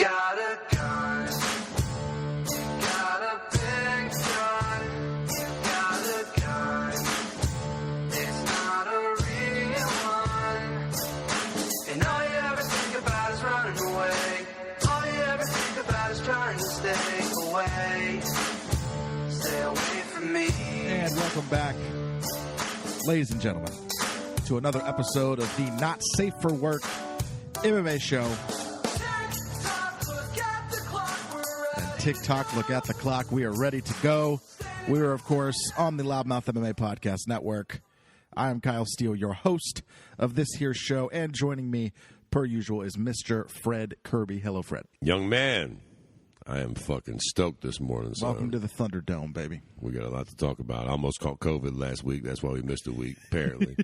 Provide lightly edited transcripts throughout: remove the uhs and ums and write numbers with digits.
got a gun. Got a big gun. Got a gun. It's not a real one. And all you ever think about is running away. All you ever think about is trying to stay away. Stay away from me. And welcome back, ladies and gentlemen, to another episode of the Not Safe for Work MMA Show. And TikTok, look at the clock. We are ready to go. We are, of course, on the LoudMouth MMA Podcast Network. I am Kyle Steele, your host of this here show, and joining me, per usual, is Mr. Fred Kirby. Hello, Fred. Young man, I am fucking stoked this morning. Son. Welcome to the Thunderdome, baby. We got a lot to talk about. I almost caught COVID last week. That's why we missed a week, apparently.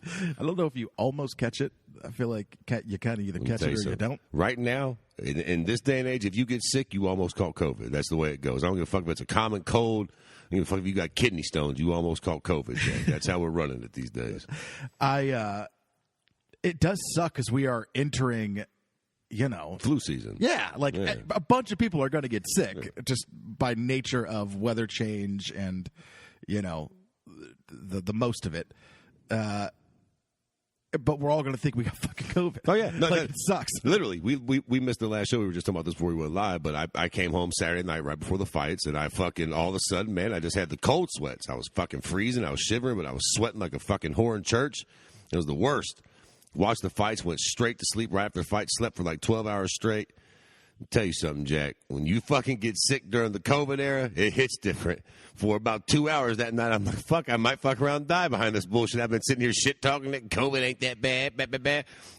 I don't know if you almost catch it. I feel like you kind of either catch it or you don't. Right now, in this day and age, if you get sick, you almost caught COVID. That's the way it goes. I don't give a fuck if it's a common cold. I don't give a fuck if you got kidney stones. You almost caught COVID, Jay. That's how we're running it these days. It does suck because we are entering, flu season. Yeah, a bunch of people are going to get sick just by nature of weather change and, the most of it. But we're all going to think we got fucking COVID. Oh, yeah. No, it sucks. Literally, we missed the last show. We were just talking about this before we went live, but I came home Saturday night right before the fights, and I fucking, all of a sudden, man, I just had the cold sweats. I was fucking freezing. I was shivering, but I was sweating like a fucking whore in church. It was the worst. Watched the fights, went straight to sleep right after the fight, slept for like 12 hours straight. I'll tell you something, Jack. When you fucking get sick during the COVID era, it hits different. For about 2 hours that night, I'm like, fuck, I might fuck around and die behind this bullshit. I've been sitting here shit talking that COVID ain't that bad.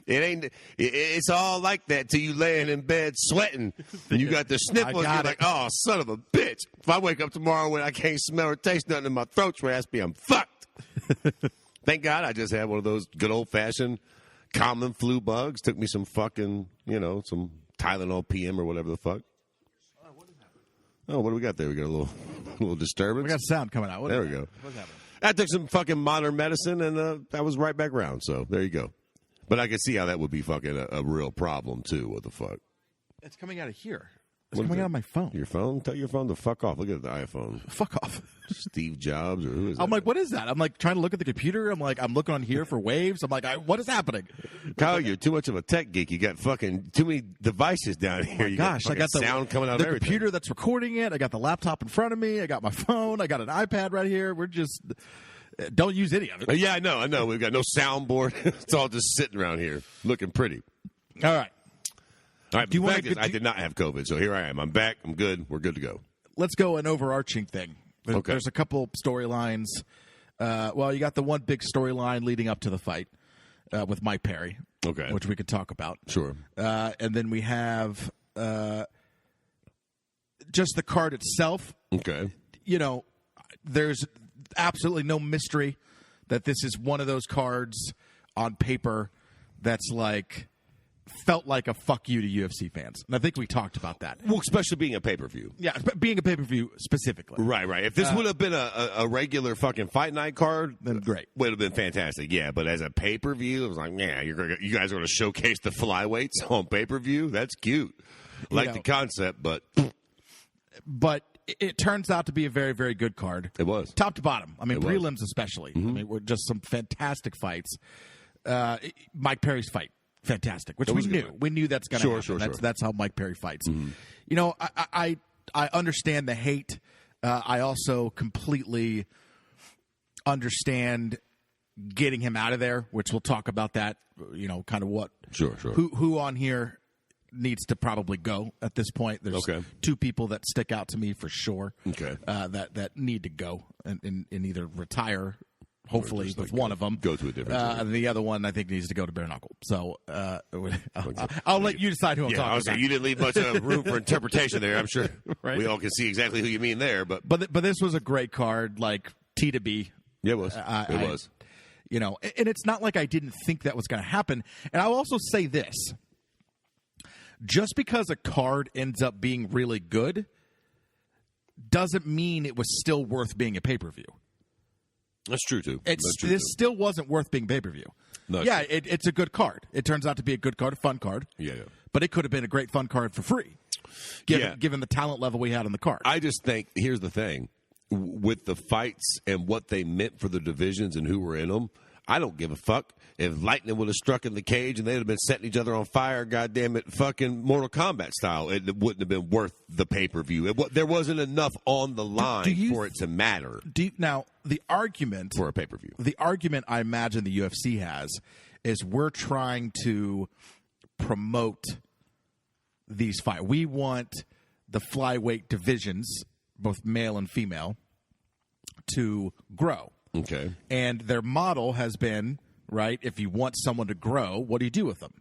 It ain't. It's all like that till you laying in bed sweating. And you got the sniffles. You're like, oh, son of a bitch. If I wake up tomorrow when I can't smell or taste nothing in my throat's raspy, I'm fucked. Thank God I just had one of those good old-fashioned common flu bugs. Took me some fucking, some Tylenol PM or whatever the fuck. Oh, what do we got there? We got a little disturbance. We got sound coming out. There we go. What's happening? I took some fucking modern medicine, and I was right back around. So there you go. But I could see how that would be fucking a real problem, too. What the fuck? It's coming out of here. It's coming out of my phone. Your phone? Tell your phone to fuck off. Look at the iPhone. Fuck off. Steve Jobs or who is that? I'm like, what is that? I'm like trying to look at the computer. I'm looking on here for waves. I'm like, what is happening? Kyle, you're too much of a tech geek. You got fucking too many devices down here. Oh gosh, I got the sound coming out of everything. Computer that's recording it. I got the laptop in front of me. I got my phone. I got an iPad right here. We're just don't use any of it. Yeah, I know. We've got no soundboard. It's all just sitting around here looking pretty. All right. All right, I did not have COVID, so here I am. I'm back. I'm good. We're good to go. Let's go an overarching thing. Okay. There's a couple storylines. You got the one big storyline leading up to the fight with Mike Perry, okay, which we could talk about. Sure. And then we have just the card itself. Okay. There's absolutely no mystery that this is one of those cards on paper that's felt like a fuck you to UFC fans. And I think we talked about that. Well, especially being a pay-per-view. Yeah, being a pay-per-view specifically. Right. If this would have been a regular fucking fight night card, then great. Would have been fantastic, yeah. But as a pay-per-view, it was like, yeah, you guys are going to showcase the flyweights on pay-per-view? That's cute. The concept, but... But it turns out to be a very, very good card. It was. Top to bottom. I mean, prelims especially. Mm-hmm. I mean, were just some fantastic fights. Mike Perry's fight. Fantastic, which we knew. We knew that's going to happen. Sure. That's how Mike Perry fights. Mm-hmm. I understand the hate. I also completely understand getting him out of there, which we'll talk about that, kind of what. Sure. Who on here needs to probably go at this point. There's two people that stick out to me for sure. Okay. That need to go and either retire. Hopefully, with one of them. Go to a different and the other one, I think, needs to go to bare knuckle. So I'll let you decide who I'm talking about. You didn't leave much room for interpretation there. I'm sure right? We all can see exactly who you mean there. But this was a great card, like T to B. Yeah, it was. It was. And it's not like I didn't think that was going to happen. And I'll also say this. Just because a card ends up being really good doesn't mean it was still worth being a pay-per-view. That's true, too. This still wasn't worth being pay-per-view. No, it's a good card. It turns out to be a good card, a fun card. Yeah. but it could have been a great fun card for free, given the talent level we had on the card. I just think, here's the thing. With the fights and what they meant for the divisions and who were in them, I don't give a fuck if lightning would have struck in the cage and they'd have been setting each other on fire, goddamn it, fucking Mortal Kombat style. It wouldn't have been worth the pay-per-view. There wasn't enough on the line for it to matter. Now, the argument for a pay-per-view. The argument I imagine the UFC has is we're trying to promote these fights. We want the flyweight divisions, both male and female, to grow. Okay. And their model has been, right, if you want someone to grow, what do you do with them?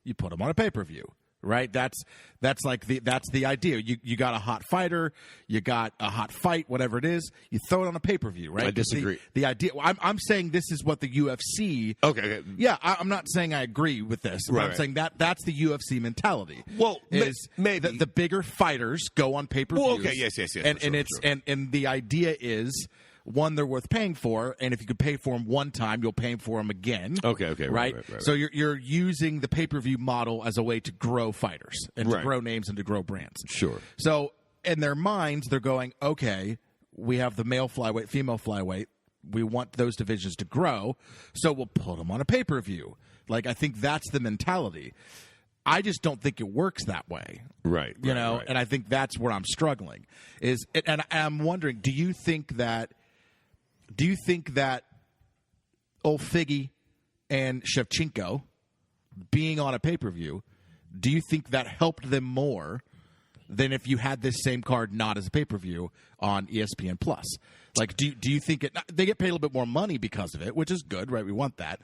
You put them on a pay-per-view, right? That's the idea. You got a hot fighter, you got a hot fight, whatever it is, you throw it on a pay-per-view, right? I disagree. The idea, I'm saying this is what the UFC. Okay. Yeah, I'm not saying I agree with this. But Right. I'm saying that's the UFC mentality. Well, is maybe the bigger fighters go on pay-per-views. Well, okay, yes, and sure, it's sure. and the idea is, one, they're worth paying for, and if you could pay for them one time, you'll pay for them again. Okay, right. right. So you're using the pay-per-view model as a way to grow fighters and to grow names and to grow brands. Sure. So in their minds, they're going, okay, we have the male flyweight, female flyweight. We want those divisions to grow, so we'll put them on a pay-per-view. Like, I think that's the mentality. I just don't think it works that way. Right. You know, and I think that's where I'm struggling. And I'm wondering, do you think that old Figgy and Shevchenko being on a pay-per-view, do you think that helped them more than if you had this same card not as a pay-per-view on ESPN Plus? Like, do you think they get paid a little bit more money because of it, which is good, right? We want that.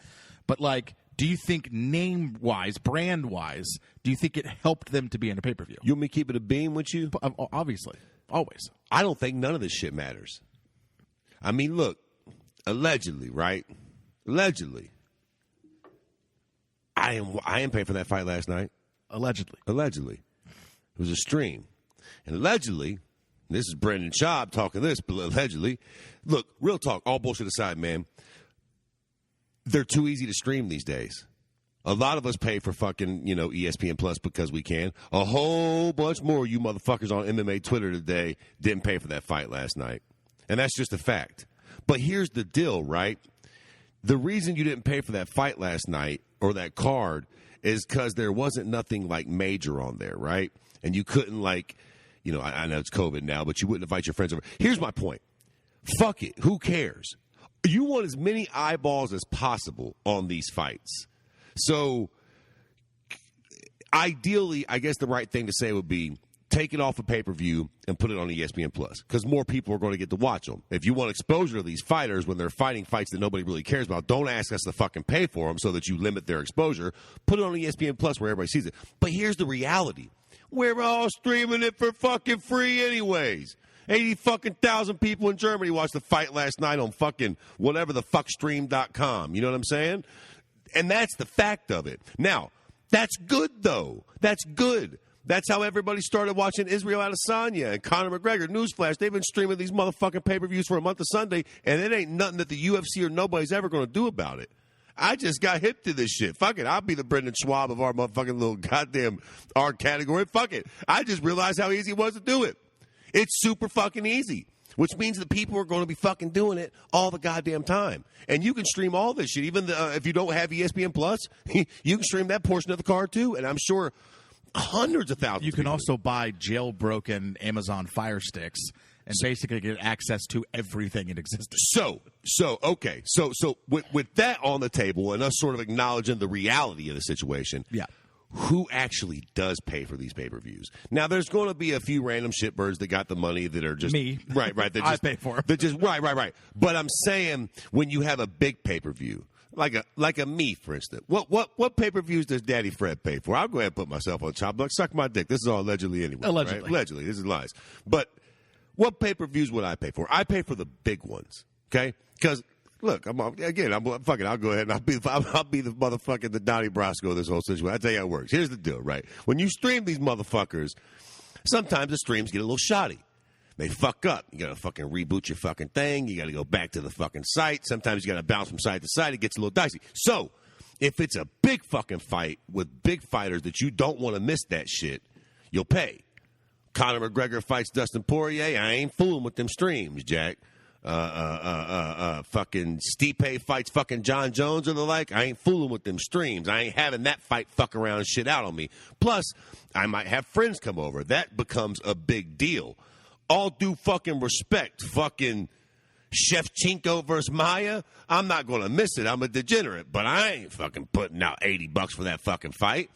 But, like, do you think name-wise, brand-wise, do you think it helped them to be in a pay-per-view? You want me to keep it a beam with you? Obviously. Always. I don't think none of this shit matters. I mean, look, allegedly, right? Allegedly. I didn't pay for that fight last night. Allegedly. It was a stream. And allegedly, this is Brendan Schaub talking this, but allegedly, look, real talk, all bullshit aside, man, they're too easy to stream these days. A lot of us pay for fucking, ESPN Plus because we can. A whole bunch more you motherfuckers on MMA Twitter today didn't pay for that fight last night. And that's just a fact. But here's the deal, right? The reason you didn't pay for that fight last night or that card is because there wasn't nothing like major on there, right? And you couldn't I know it's COVID now, but you wouldn't invite your friends over. Here's my point. Fuck it. Who cares? You want as many eyeballs as possible on these fights. So ideally, I guess the right thing to say would be take it off of pay-per-view and put it on ESPN Plus because more people are going to get to watch them. If you want exposure to these fighters when they're fighting fights that nobody really cares about, don't ask us to fucking pay for them so that you limit their exposure. Put it on ESPN Plus where everybody sees it. But here's the reality. We're all streaming it for fucking free anyways. 80 fucking thousand people in Germany watched the fight last night on fucking whatever the fuck stream.com. You know what I'm saying? And that's the fact of it. Now, that's good, though. That's good. That's how everybody started watching Israel Adesanya and Conor McGregor. Newsflash, they've been streaming these motherfucking pay-per-views for a month of Sunday, and it ain't nothing that the UFC or nobody's ever going to do about it. I just got hip to this shit. Fuck it. I'll be the Brendan Schwab of our motherfucking little goddamn our category. Fuck it. I just realized how easy it was to do it. It's super fucking easy, which means that people are going to be fucking doing it all the goddamn time. And you can stream all this shit. Even if you don't have ESPN Plus, you can stream that portion of the card too. And I'm sure hundreds of thousands. You can also buy jailbroken Amazon Fire Sticks and basically get access to everything in existence. So with that on the table and us sort of acknowledging the reality of the situation, yeah. Who actually does pay for these pay-per-views? Now, there's going to be a few random shitbirds that got the money that are just me, right. That just, I pay for them. That just right. But I'm saying when you have a big pay-per-view, like a me, for instance, what pay-per-views does Daddy Fred pay for? I'll go ahead and put myself on top. Like, suck my dick. This is all allegedly anyway. Allegedly, right? Allegedly. This is lies. But what pay-per-views would I pay for? I pay for the big ones. Okay, because. Look, I'm fucking. I'll go ahead and I'll be the motherfucking the Donnie Brasco of this whole situation. I'll tell you how it works. Here's the deal, right? When you stream these motherfuckers, sometimes the streams get a little shoddy. They fuck up. You gotta fucking reboot your fucking thing. You gotta go back to the fucking site. Sometimes you gotta bounce from site to site. It gets a little dicey. So If it's a big fucking fight with big fighters that you don't want to miss that shit, you'll pay. Conor McGregor fights Dustin Poirier. I ain't fooling with them streams, Jack. Fucking Stipe fights fucking John Jones or the like. I ain't fooling with them streams. I ain't having that fight fuck around shit out on me. Plus, I might have friends come over. That becomes a big deal. All due fucking respect. Fucking Shevchenko versus Maya. I'm not going to miss it. I'm a degenerate. But I ain't fucking putting out $80 for that fucking fight.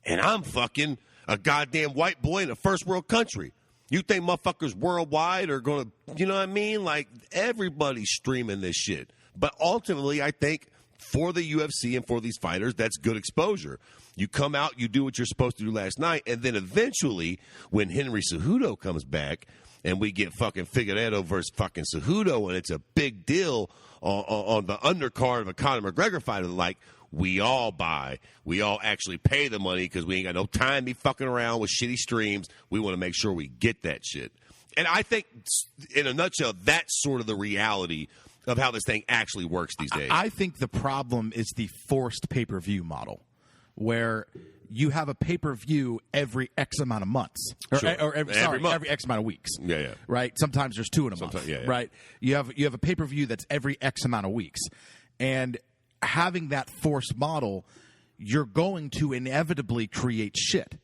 And I'm fucking a goddamn white boy in a first world country. You think motherfuckers worldwide are going to, you know what I mean? Like, everybody's streaming this shit. But ultimately, I think for the UFC and for these fighters, that's good exposure. You come out, you do what you're supposed to do last night, and then eventually, when Henry Cejudo comes back, and we get fucking Figueiredo versus fucking Cejudo, and it's a big deal on the undercard of a Conor McGregor fight, like, we all buy. We all actually pay the money because we ain't got no time to be fucking around with shitty streams. We want to make sure we get that shit. And I think, in a nutshell, that's sort of the reality of how this thing actually works these days. I think the problem is the forced pay-per-view model, where you have a pay-per-view every X amount of months. Or every X amount of weeks. Yeah. Right? Sometimes there's two in a month. Yeah. Right? You have a pay-per-view that's every X amount of weeks. And having that forced model, you're going to inevitably create shit.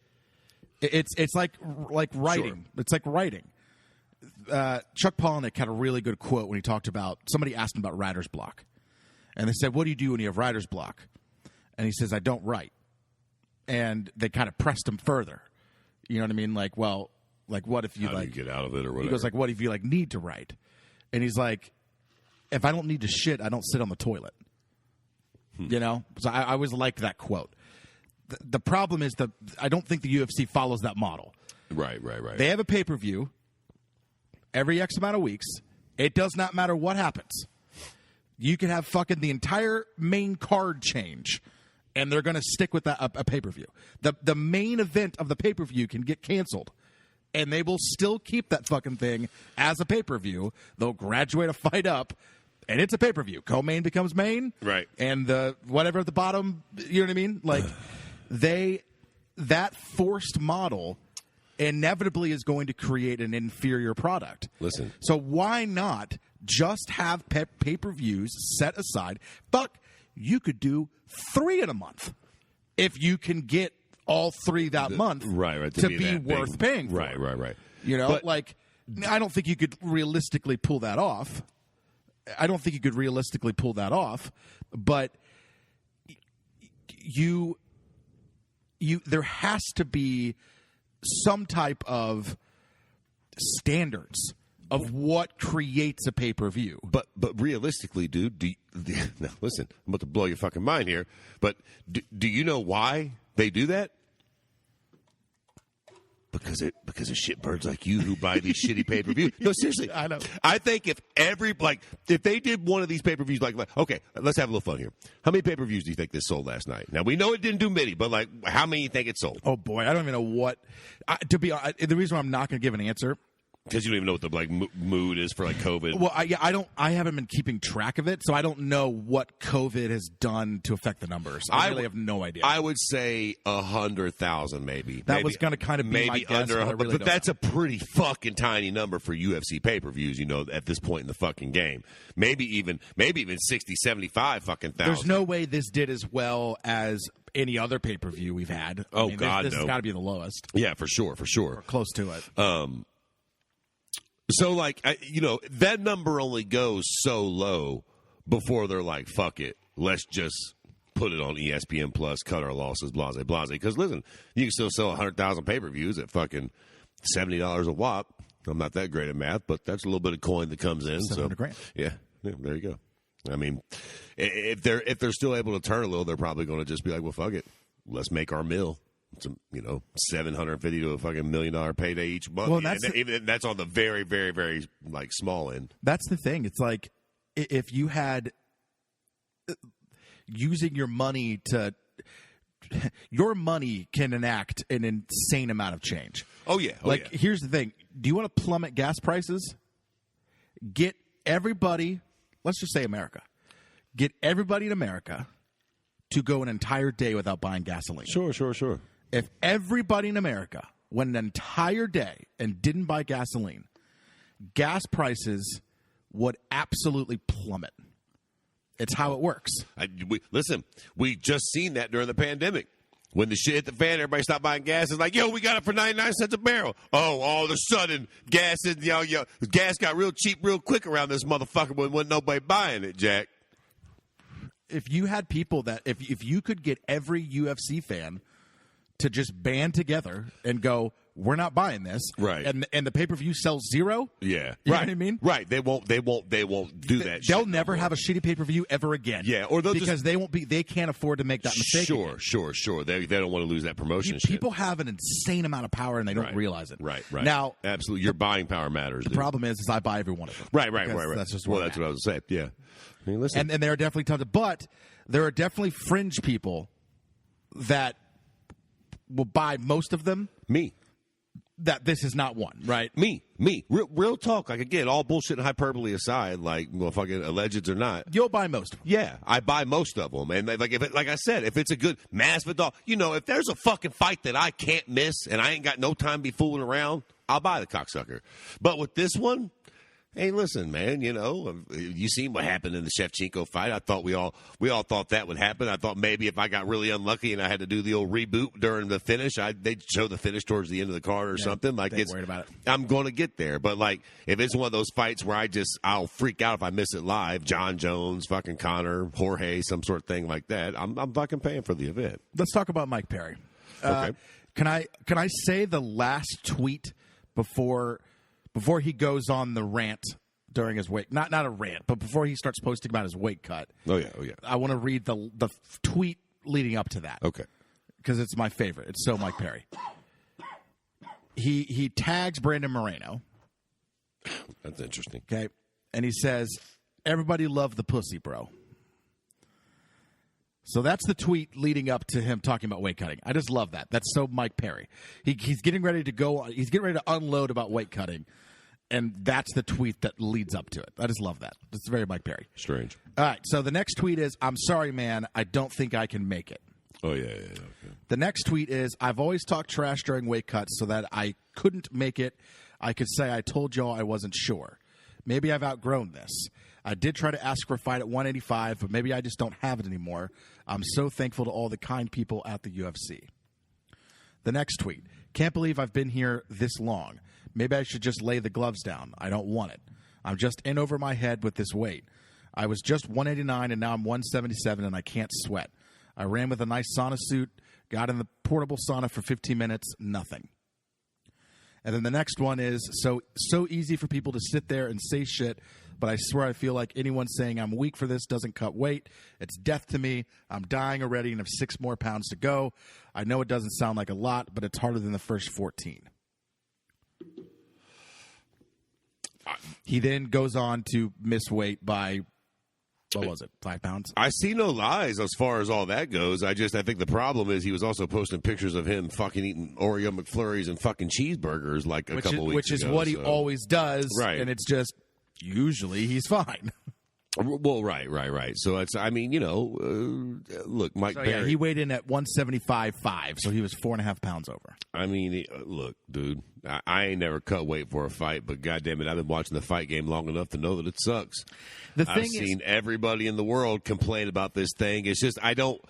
It's like writing. Sure. It's like writing. Chuck Palahniuk had a really good quote when he talked about, somebody asked him about writer's block. And they said, what do you do when you have writer's block? And he says, I don't write. And they kind of pressed him further. You know what I mean? Like, well, like what if you How do you get out of it or whatever? He goes like, what if you like need to write? And he's like, if I don't need to shit, I don't sit on the toilet. You know? So I always liked that quote. The problem is that I don't think the UFC follows that model. Right. They have a pay-per-view every X amount of weeks. It does not matter what happens. You can have fucking the entire main card change, and they're going to stick with that a pay-per-view. The main event of the pay-per-view can get canceled, and they will still keep that fucking thing as a pay-per-view. They'll graduate a fight up, and it's a pay-per-view. Co-main becomes main. Right. And the whatever at the bottom, you know what I mean? Like, that forced model inevitably is going to create an inferior product. Listen. So why not just have pay-per-views set aside? Fuck, you could do 3 in a month if you can get all 3 that month to be worth paying for. Right. You know, like, I don't think you could realistically pull that off. But there has to be some type of standards of what creates a pay-per-view. But realistically, dude, now listen, I'm about to blow your fucking mind here, but do you know why they do that? Because of shitbirds like you who buy these shitty pay-per-views. No, seriously. I know. I think if they did one of these pay-per-views, like, okay, let's have a little fun here. How many pay-per-views do you think this sold last night? Now, we know it didn't do many, but, like, how many do you think it sold? Oh, boy, I don't even know what. To be honest, the reason why I'm not going to give an answer. Because you don't even know what the like mood is for like COVID. Well, I haven't been keeping track of it, so I don't know what COVID has done to affect the numbers. I really have no idea. I would say 100,000, maybe. That was going to kind of be my guess, under, but that's a pretty fucking tiny number for UFC pay-per-views. You know, at this point in the fucking game, maybe even 60, 75 fucking thousand. There's no way this did as well as any other pay-per-view we've had. I mean, God, this has got to be the lowest. Yeah, for sure. Or close to it. So, like, that number only goes so low before they're like, fuck it, let's just put it on ESPN Plus, cut our losses, blase. Because, listen, you can still sell 100,000 pay-per-views at fucking $70 a whop. I'm not that great at math, but that's a little bit of coin that comes in. $700,000. Yeah, there you go. I mean, if they're still able to turn a little, they're probably going to just be like, well, fuck it, let's make our mill. It's $750 to a fucking $1 million payday each month. Well, that's on the very, very, very like small end. That's the thing. It's like if you had using your money can enact an insane amount of change. Oh yeah. Here's the thing. Do you want to plummet gas prices? Get everybody. Let's just say America. Get everybody in America to go an entire day without buying gasoline. Sure. If everybody in America went an entire day and didn't buy gasoline, gas prices would absolutely plummet. It's how it works. Listen, we just seen that during the pandemic. When the shit hit the fan, everybody stopped buying gas. It's like, yo, we got it for 99 cents a barrel. Oh, all of a sudden, gas got real cheap real quick around this motherfucker when wasn't nobody buying it, Jack. If you had people that, if you could get every UFC fan to just band together and go, we're not buying this, right? And the pay-per-view sells zero, yeah, you right. know what I mean? Right? They won't do that. They'll never have a shitty pay-per-view ever again. Yeah, or they'll because they can't afford to make that mistake. Sure. They don't want to lose that promotion. People have an insane amount of power and they don't realize it. Right. Now, absolutely, your buying power matters. The problem is I buy every one of them. Right. That's just that's what I was saying. Yeah. I mean, listen, and there are definitely tons of, but there are definitely fringe people that will buy most of them. Me. That this is not one, right? Me. Real talk. Like, again, all bullshit and hyperbole aside, like, well, fucking alleged or not. You'll buy most of them. Yeah, I buy most of them. And, like I said, if it's a good Masvidal, if there's a fucking fight that I can't miss and I ain't got no time to be fooling around, I'll buy the cocksucker. But with this one, hey, listen, man, you seen what happened in the Shevchenko fight. I thought we all thought that would happen. I thought maybe if I got really unlucky and I had to do the old reboot during the finish, they'd show the finish towards the end of the card or something. Like, worried about it. I'm going to get there. But, like, if it's one of those fights where I'll freak out if I miss it live, John Jones, fucking Connor, Jorge, some sort of thing like that, I'm fucking paying for the event. Let's talk about Mike Perry. Okay. Can I say the last tweet before he goes on the rant during his weight, not a rant, but before he starts posting about his weight cut? Oh yeah. I want to read the tweet leading up to that. Okay. Because it's my favorite. It's so Mike Perry. He tags Brandon Moreno. That's interesting. Okay. And he says, everybody loved the pussy, bro. So that's the tweet leading up to him talking about weight cutting. I just love that. That's so Mike Perry. He's getting ready to go. He's getting ready to unload about weight cutting, and that's the tweet that leads up to it. I just love that. It's very Mike Perry. Strange. All right. So the next tweet is, I'm sorry, man. I don't think I can make it. Oh, yeah. Okay. The next tweet is, I've always talked trash during weight cuts so that I couldn't make it. I could say I told y'all I wasn't sure. Maybe I've outgrown this. I did try to ask for a fight at 185, but maybe I just don't have it anymore. I'm so thankful to all the kind people at the UFC. The next tweet. Can't believe I've been here this long. Maybe I should just lay the gloves down. I don't want it. I'm just in over my head with this weight. I was just 189 and now I'm 177 and I can't sweat. I ran with a nice sauna suit, got in the portable sauna for 15 minutes, nothing. And then the next one is so easy for people to sit there and say shit, but I swear I feel like anyone saying I'm weak for this doesn't cut weight. It's death to me. I'm dying already and have 6 more pounds to go. I know it doesn't sound like a lot, but it's harder than the first 14. He then goes on to miss weight by, what was it, 5 pounds? I see no lies as far as all that goes. I think the problem is he was also posting pictures of him fucking eating Oreo McFlurries and fucking cheeseburgers like a couple weeks ago. Which is what he always does, right? And it's just usually he's fine. Well, right. So it's, look, Mike Perry. Yeah, he weighed in at 175.5, so he was 4.5 pounds over. I mean, look, dude, I ain't never cut weight for a fight, but goddamn it, I've been watching the fight game long enough to know that it sucks. I've seen everybody in the world complain about this thing. It's just I don't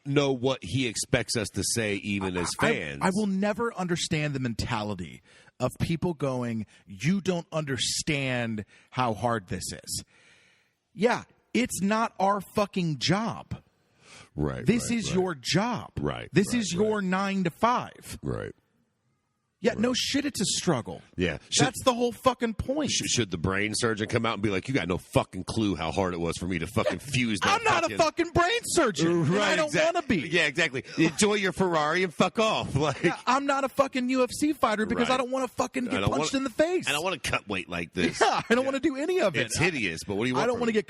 know what he expects us to say, even as fans. I will never understand the mentality of people going, you don't understand how hard this is. Yeah, it's not our fucking job. Right. This is your job. Right. This is your 9 to 5. Right. Yeah, no shit, it's a struggle. Yeah. That's the whole fucking point. Should the brain surgeon come out and be like, you got no fucking clue how hard it was for me to fucking fuse that? I'm not a fucking brain surgeon. Right, I don't want to be. Yeah, exactly. Enjoy your Ferrari and fuck off. Like, I'm not a fucking UFC fighter because Right. I don't want to fucking get punched in the face. I don't want to cut weight like this. Yeah, I don't want to do any of it. It's hideous, but what do you want? I don't want to get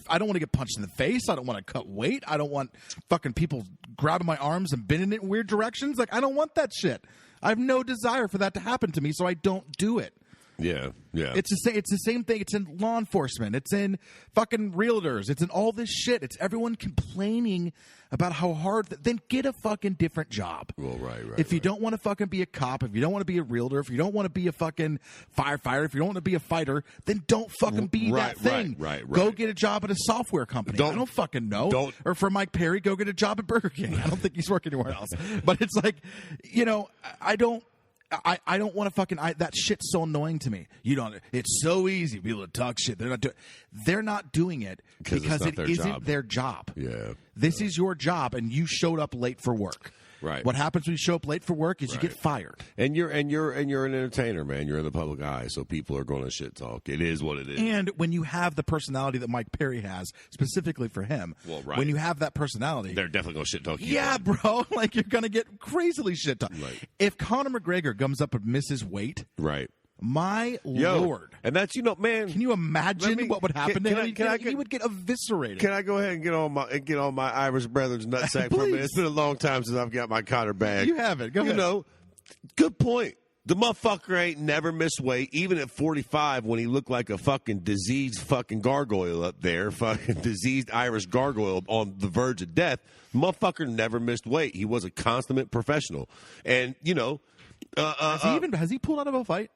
I don't want to get punched in the face. I don't want to cut weight. I don't want fucking people grabbing my arms and bending it in weird directions. Like, I don't want that shit. I have no desire for that to happen to me, so I don't do it. Yeah, yeah. It's the same thing. It's in law enforcement. It's in fucking realtors. It's in all this shit. It's everyone complaining about how hard. Then get a fucking different job. Well, right. If you don't want to fucking be a cop, if you don't want to be a realtor, if you don't want to be a fucking firefighter, if you don't want to be a fighter, then don't fucking be that thing. Right. Go get a job at a software company. I don't fucking know. Or for Mike Perry, go get a job at Burger King. I don't think he's working anywhere else. But it's like, I don't want to fucking. That shit's so annoying to me. It's so easy people to talk shit. They're not doing it because it isn't their job. Yeah. This is your job, and you showed up late for work. Right. What happens when you show up late for work is you get fired. And you're an entertainer, man. You're in the public eye, so people are going to shit talk. It is what it is. And when you have the personality that Mike Perry has, specifically for him, when you have that personality, they're definitely going to shit talk you. Yeah, bro. Like, you're going to get crazily shit talked. Right. If Conor McGregor comes up and misses weight, right. My Lord. And that's, man. Can you imagine what would happen to him? He would get eviscerated. Can I go ahead and get on my Irish brother's nutsack for a minute? It's been a long time since I've got my Conor bag. You haven't. Go ahead. Good point. The motherfucker ain't never missed weight, even at 45 when he looked like a fucking diseased fucking gargoyle up there, fucking diseased Irish gargoyle on the verge of death. Motherfucker never missed weight. He was a consummate professional. And, has he pulled out of a fight?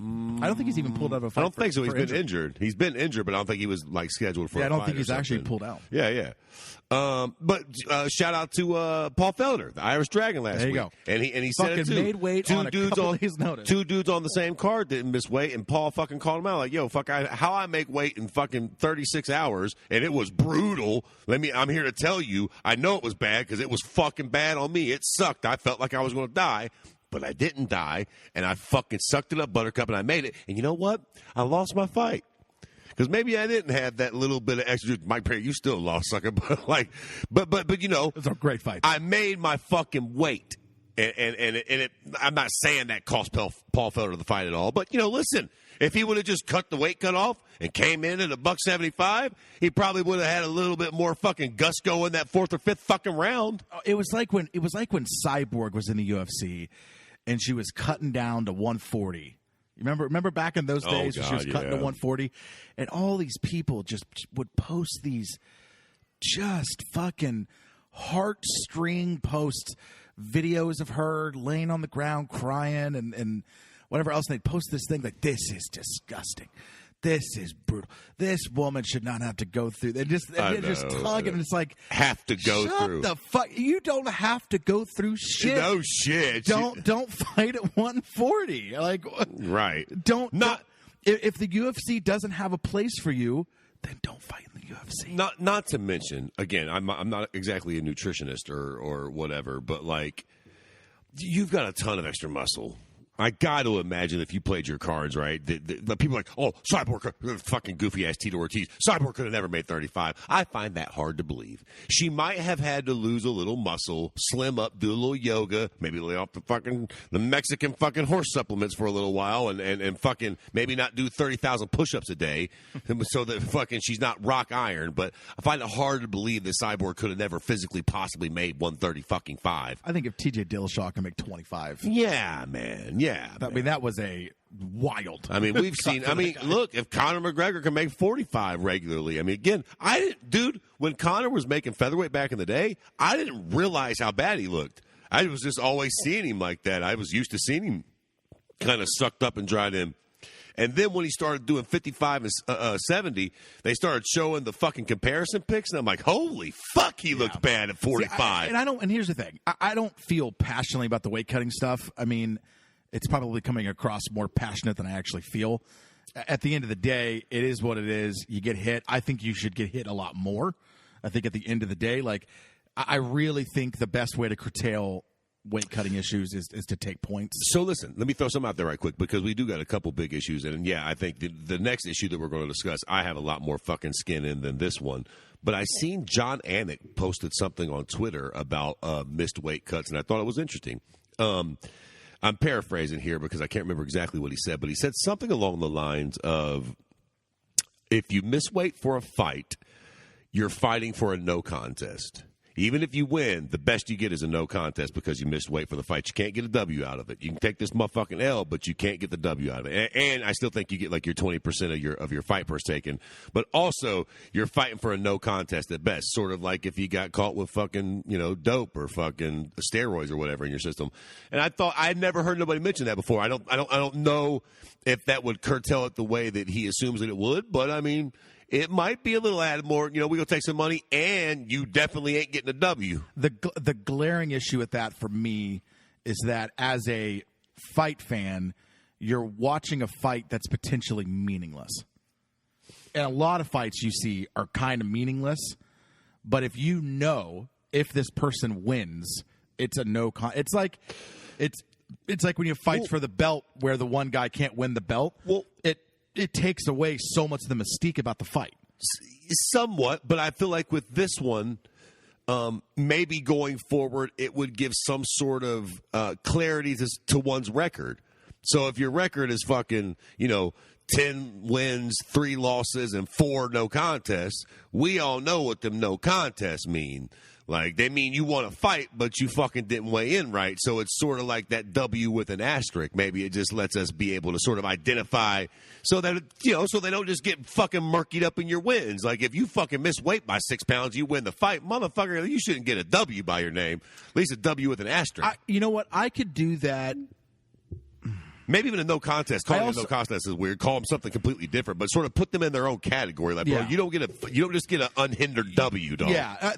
I don't think he's even pulled out of a fight. I don't think so. He's been injured. He's been injured, but I don't think he was scheduled for a fight. I don't think he's actually pulled out. Yeah. But shout out to Paul Felder, the Irish Dragon last week. There you go. And he said it too. Made weight on a couple days' notice. Two dudes on the same card didn't miss weight, and Paul fucking called him out like, yo, how I make weight in fucking 36 hours, and it was brutal. I'm here to tell you, I know it was bad because it was fucking bad on me. It sucked. I felt like I was going to die. But I didn't die, and I fucking sucked it up, Buttercup, and I made it. And you know what? I lost my fight. Because maybe I didn't have that little bit of extra. Mike Perry, you still lost, sucker. But it's a great fight. I made my fucking weight. And I'm not saying that cost Paul Felder the fight at all. But, listen, if he would have just cut the weight cut off and came in at $175, he probably would have had a little bit more fucking gusto in that fourth or fifth fucking round. It was like when Cyborg was in the UFC. And she was cutting down to 140. Remember back in those days when she was cutting to 140? And all these people just would post these just fucking heartstring posts, videos of her laying on the ground crying and whatever else. And they'd post this thing like, this is disgusting. This is brutal. This woman should not have to go through. They're just tugging, and it's like, have to go through. The fuck, you don't have to go through shit. No shit. Don't fight at 140. Like, right? If the UFC doesn't have a place for you, then don't fight in the UFC. Not to mention, again, I'm not exactly a nutritionist or whatever, but like, you've got a ton of extra muscle. I got to imagine if you played your cards right, the people are like, oh, Cyborg, fucking goofy ass Tito Ortiz, Cyborg could have never made 35. I find that hard to believe. She might have had to lose a little muscle, slim up, do a little yoga, maybe lay off the Mexican fucking horse supplements for a little while, and fucking maybe not do 30,000 push-ups a day, so that fucking she's not rock iron. But I find it hard to believe that Cyborg could have never physically possibly made 135. I think if TJ Dillashaw can make 25. Yeah, man. Yeah. I mean, that was a wild. I mean, we've seen. I mean, look, if Conor McGregor can make 45 regularly, I mean, again, when Conor was making featherweight back in the day, I didn't realize how bad he looked. I was just always seeing him like that. I was used to seeing him kind of sucked up and dried in. And then when he started doing 55 and 70, they started showing the fucking comparison pics, and I'm like, holy fuck, he looked bad at 45. See, and here's the thing. I don't feel passionately about the weight cutting stuff. I mean, it's probably coming across more passionate than I actually feel. At the end of the day, it is what it is. You get hit. I think you should get hit a lot more. I think at the end of the day, like, I really think the best way to curtail weight cutting issues is to take points. So listen, let me throw some out there right quick, because we do got a couple big issues. And yeah, I think the next issue that we're going to discuss, I have a lot more fucking skin in than this one. But I seen John Anik posted something on Twitter about missed weight cuts, and I thought it was interesting. I'm paraphrasing here because I can't remember exactly what he said, but he said something along the lines of, if you miss weight for a fight, you're fighting for a no contest. Even if you win, the best you get is a no contest because you missed weight for the fight. You can't get a W out of it. You can take this motherfucking L, but you can't get the W out of it. And I still think you get like your 20% of your fight purse taken. But also, you're fighting for a no contest at best. Sort of like if you got caught with fucking, dope or fucking steroids or whatever in your system. And I had never heard nobody mention that before. I don't know if that would curtail it the way that he assumes that it would. But I mean, it might be a little added more. We gonna take some money, and you definitely ain't getting a W. The glaring issue with that for me is that as a fight fan, you're watching a fight that's potentially meaningless. And a lot of fights you see are kind of meaningless. But if if this person wins, it's a no con. It's like when you fight for the belt where the one guy can't win the belt. Well, it takes away so much of the mystique about the fight. Somewhat, but I feel like with this one, maybe going forward, it would give some sort of clarity to one's record. So if your record is fucking, 10 wins, 3 losses, and 4 no contests, we all know what them no contests mean. Like, they mean you want to fight, but you fucking didn't weigh in right. So it's sort of like that W with an asterisk. Maybe it just lets us be able to sort of identify so that, so they don't just get fucking murkied up in your wins. Like, if you fucking miss weight by 6 pounds, you win the fight. Motherfucker, you shouldn't get a W by your name. At least a W with an asterisk. You know what? I could do that. Maybe even a no contest. Calling it a no contest is weird. Call them something completely different, but sort of put them in their own category. Like, bro, you don't just get an unhindered W, dog. Yeah,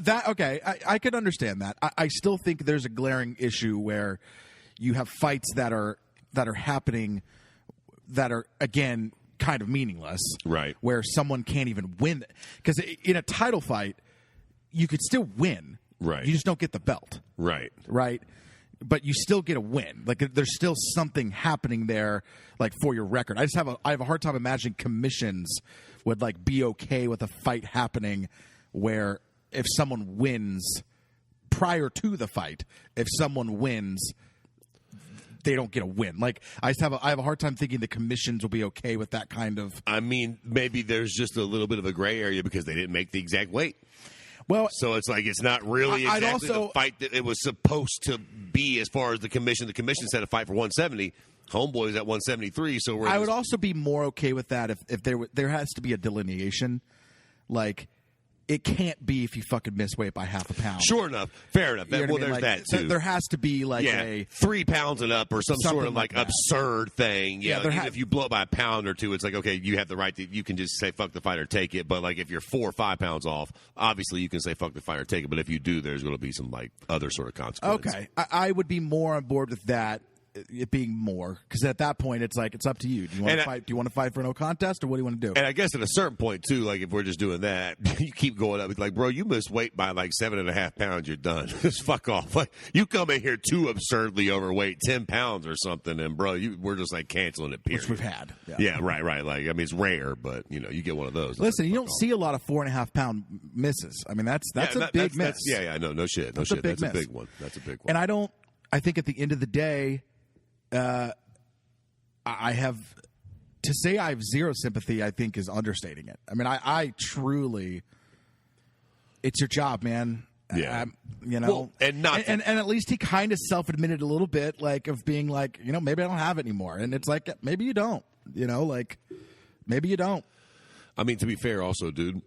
I could understand that. I still think there's a glaring issue where you have fights that are happening that are again kind of meaningless, right? Where someone can't even win because in a title fight you could still win, right? You just don't get the belt, right? But you still get a win. Like there's still something happening there, like for your record. I have a hard time imagining commissions would like be okay with a fight happening where if someone wins prior to the fight, if someone wins, they don't get a win. Like I have a hard time thinking the commissions will be okay with that kind of. I mean, maybe there's just a little bit of a gray area because they didn't make the exact weight. Well, so it's like it's not really exactly the fight that it was supposed to be as far as the commission. The commission set a fight for 170. Homeboy's at 173. So I would also be more okay with that if there has to be a delineation, like. It can't be if you fucking miss weight by half a pound. Sure enough. Fair enough. There's like, that, too. There has to be, like, a... 3 pounds and up or some sort of, like absurd thing. Yeah, like, even if you blow it by a pound or two, it's like, okay, you have the right to... You can just say, fuck the fight or take it. But, like, if you're 4 or 5 pounds off, obviously you can say, fuck the fight or take it. But if you do, there's going to be some, like, other sort of consequences. Okay. I would be more on board with that. It being more, because at that point it's like it's up to you. Do you want to fight? Do you want to fight for no contest, or what do you want to do? And I guess at a certain point too, like if we're just doing that, you keep going up. It's like, bro, you missed weight by like 7.5 pounds. You're done. Just fuck off. Like you come in here too absurdly overweight, 10 pounds or something, and bro, we're just like canceling it. Period. Which we've had. Yeah, right. Like I mean, it's rare, but you get one of those. Listen, you don't see a lot of 4.5 pound misses. I mean, that's a big miss. No shit. That's a big one. That's a big one. And I think at the end of the day. I have to say I have zero sympathy. I think is understating it. I mean, I truly, it's your job, man. Yeah, and at least he kind of self-admitted a little bit, like of being like, maybe I don't have it anymore, and it's like maybe you don't, like maybe you don't. I mean, to be fair, also, dude.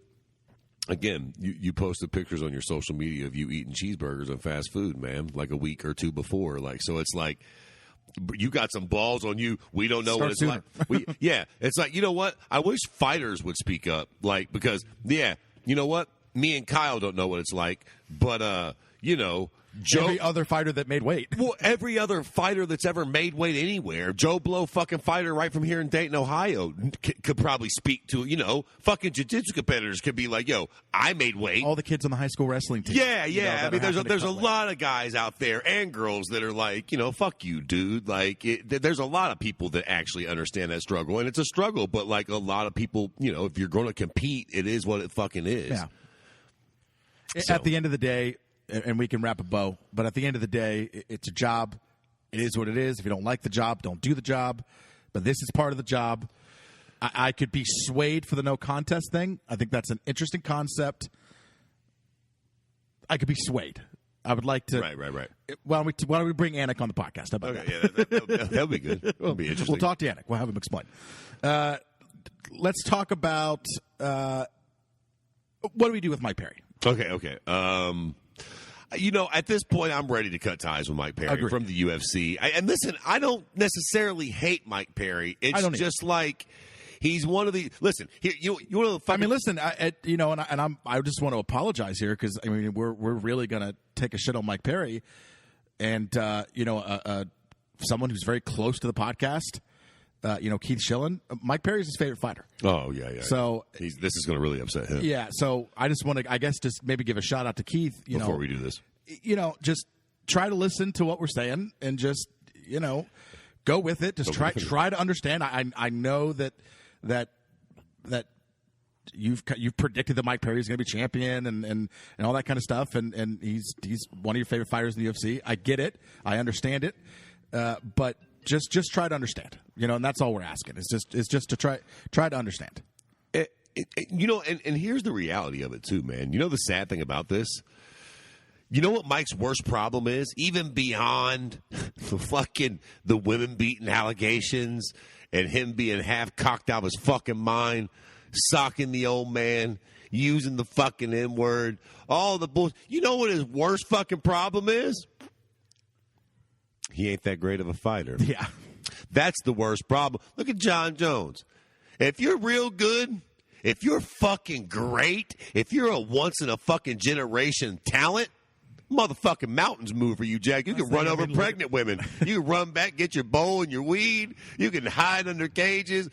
Again, you posted pictures on your social media of you eating cheeseburgers and fast food, man, like a week or two before, like so. It's like. You got some balls on you. We don't know what it's like. It's like, you know what? I wish fighters would speak up. Like, because, you know what? Me and Kyle don't know what it's like. But, Joe. Every other fighter that made weight. Well, every other fighter that's ever made weight anywhere. Joe Blow, fucking fighter right from here in Dayton, Ohio, could probably speak to, fucking jiu-jitsu competitors could be like, yo, I made weight. All the kids on the high school wrestling team. Yeah. I mean, there's a lot of guys out there and girls that are like, fuck you, dude. Like, there's a lot of people that actually understand that struggle. And it's a struggle, but like a lot of people, if you're going to compete, it is what it fucking is. Yeah. So. At the end of the day, and we can wrap a bow, but at the end of the day, it's a job. It is what it is. If you don't like the job, don't do the job. But this is part of the job. I could be swayed for the no contest thing. I think that's an interesting concept. I could be swayed. I would like to. Right. Why don't we bring Anik on the podcast? How about that? Yeah, that'll be good. That'll be interesting. We'll talk to Anik. We'll have him explain. Let's talk about what do we do with Mike Perry? Okay. At this point, I'm ready to cut ties with Mike Perry Agreed. from the UFC. And listen, I don't necessarily hate Mike Perry. It's just like he's one of the. Listen, here you want to. I mean, listen, I just want to apologize here because I mean we're really gonna take a shit on Mike Perry, and someone who's very close to the podcast. Keith Schillen, Mike Perry's his favorite fighter. Oh, yeah. So this is going to really upset him. Yeah, so I just want to, just maybe give a shout out to Keith. Before we do this. Just try to listen to what we're saying and just, go with it. Just try to understand. I know that you've predicted that Mike Perry is going to be champion and all that kind of stuff, and he's one of your favorite fighters in the UFC. I get it. I understand it. But just try to understand, and that's all we're asking. It's just to try to understand. And here's the reality of it too, man. The sad thing about this. You know what Mike's worst problem is? Even beyond the women beating allegations and him being half cocked out of his fucking mind, socking the old man, using the fucking N-word, all the bullshit. You know what his worst fucking problem is? He ain't that great of a fighter. Yeah. That's the worst problem. Look at John Jones. If you're real good, if you're fucking great, if you're a once-in-a-fucking-generation talent, motherfucking mountains move for you, Jack. You can run over pregnant women. You can run back, get your bowl and your weed. You can hide under cages.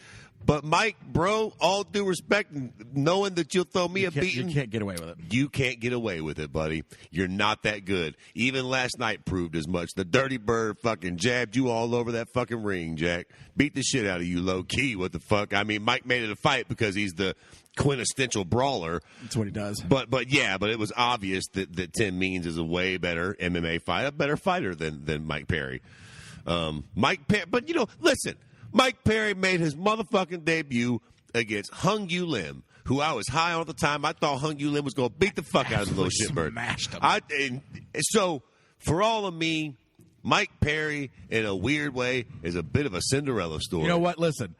But, Mike, bro, all due respect, knowing that you'll throw me a beating. You can't get away with it. You can't get away with it, buddy. You're not that good. Even last night proved as much. The Dirty Bird fucking jabbed you all over that fucking ring, Jack. Beat the shit out of you low-key. What the fuck? I mean, Mike made it a fight because he's the quintessential brawler. That's what he does. But it was obvious that Tim Means is a way better MMA fighter, a better fighter than Mike Perry. But, listen. Mike Perry made his motherfucking debut against Hung Yu Lim, who I was high on at the time. I thought Hung Yu Lim was going to beat the fuck out of the little shitbird. Smashed him. So, for all of me, Mike Perry, in a weird way, is a bit of a Cinderella story. You know what? Listen.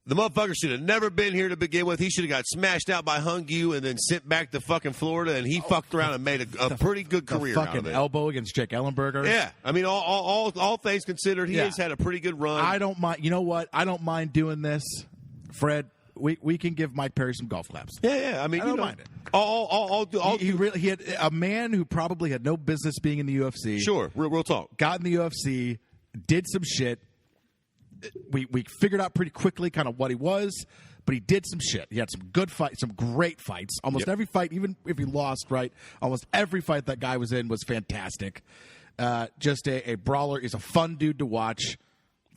The motherfucker should have never been here to begin with. He should have got smashed out by Hung Yu and then sent back to fucking Florida, and he fucked around and made a pretty good career out of it. Fucking elbow against Jake Ellenberger. Yeah. I mean, all things considered, he has had a pretty good run. I don't mind. You know what? I don't mind doing this, Fred. We can give Mike Perry some golf claps. Yeah. I mean, I don't mind it. He he had a man who probably had no business being in the UFC. Sure, real talk. Got in the UFC, did some shit. We figured out pretty quickly kind of what he was, but he did some shit. He had some good fights, some great fights. Almost every fight, even if he lost, right? Almost every fight that guy was in was fantastic. Just a brawler. Is a fun dude to watch.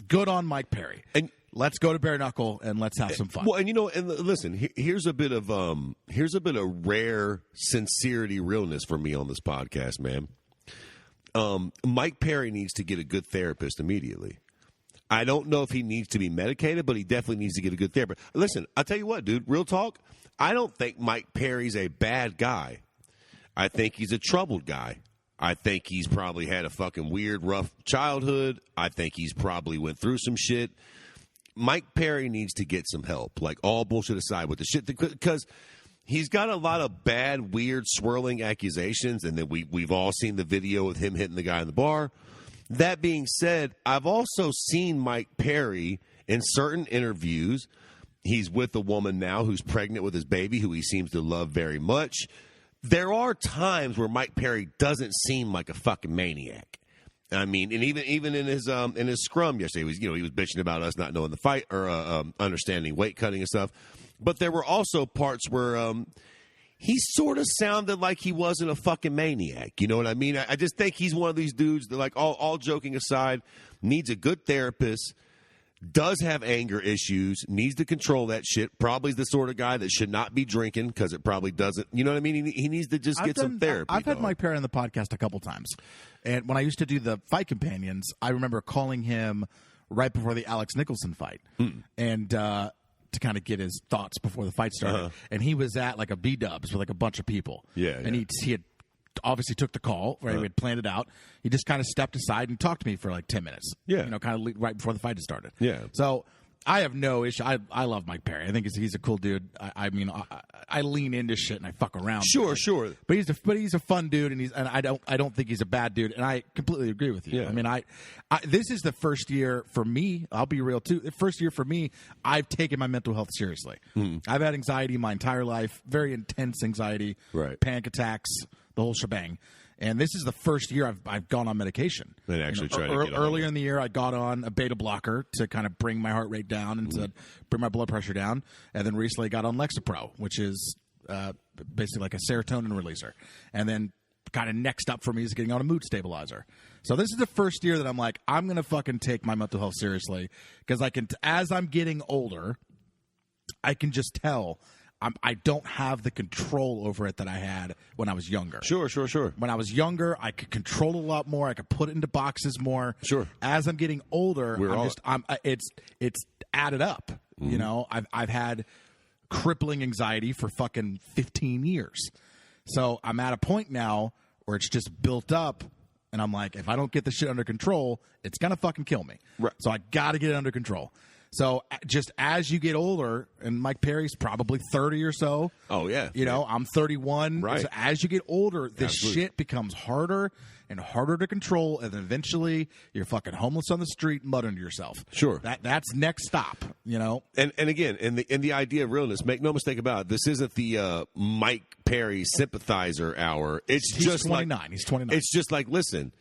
Good on Mike Perry. And let's go to bare knuckle and let's have some fun. Well, and listen, here's a bit of rare sincerity, realness for me on this podcast, man. Mike Perry needs to get a good therapist immediately. I don't know if he needs to be medicated, but he definitely needs to get a good therapist. Listen, I'll tell you what, dude, real talk. I don't think Mike Perry's a bad guy. I think he's a troubled guy. I think he's probably had a fucking weird, rough childhood. I think he's probably went through some shit. Mike Perry needs to get some help, like all bullshit aside with the shit, because he's got a lot of bad, weird, swirling accusations, and then we've all seen the video of him hitting the guy in the bar. That being said, I've also seen Mike Perry in certain interviews. He's with a woman now who's pregnant with his baby, who he seems to love very much. There are times where Mike Perry doesn't seem like a fucking maniac. I mean, and even in his scrum yesterday, he was bitching about us not knowing the fight or understanding weight cutting and stuff. But there were also parts where he sort of sounded like he wasn't a fucking maniac. You know what I mean? I just think he's one of these dudes that, like, all joking aside, needs a good therapist, does have anger issues, needs to control that shit. Probably is the sort of guy that should not be drinking because it probably doesn't. You know what I mean? He needs to just get some therapy. I've had Mike Perry on the podcast a couple times. And when I used to do the Fight Companions, I remember calling him right before the Alex Nicholson fight. And to kind of get his thoughts before the fight started. And he was at like a B-dubs with like a bunch of people. Yeah. And he had obviously took the call, right? We had planned it out. He just kind of stepped aside and talked to me for like 10 minutes. Yeah. You know, kind of right before the fight had started. Yeah. So I have no issue. I love Mike Perry. I think he's a cool dude. I mean, I lean into shit and I fuck around. Sure. But he's a fun dude, and I don't think he's a bad dude. And I completely agree with you. Yeah. I mean, this is the first year for me. I'll be real too. The first year for me, I've taken my mental health seriously. I've had anxiety my entire life, very intense anxiety, Right. panic attacks, the whole shebang. And this is the first year I've gone on medication. And actually tried to get on earlier it. in the year, I got on a beta blocker to kind of bring my heart rate down and to bring my blood pressure down. And then recently got on Lexapro, which is basically like a serotonin releaser. And then kind of next up for me is getting on a mood stabilizer. So this is the first year that I'm like, I'm going to fucking take my mental health seriously because as I'm getting older, I can just tell I don't have the control over it that I had when I was younger. Sure. When I was younger, I could control a lot more. I could put it into boxes more. Sure. As I'm getting older, it's added up. You know, I've had crippling anxiety for fucking 15 years. So I'm at a point now where it's just built up, and I'm like, if I don't get this shit under control, it's gonna fucking kill me. Right. So I got to get it under control. So just as you get older, and Mike Perry's probably 30 or so. Oh, yeah. You know, I'm 31. Right. So as you get older, this Absolutely. shit becomes harder and harder to control, and then eventually you're fucking homeless on the street, muttering to yourself. Sure. That's next stop, you know? And again, in the idea of realness, make no mistake about it, this isn't the Mike Perry sympathizer hour. He's 29. He's 29. It's just like, listen,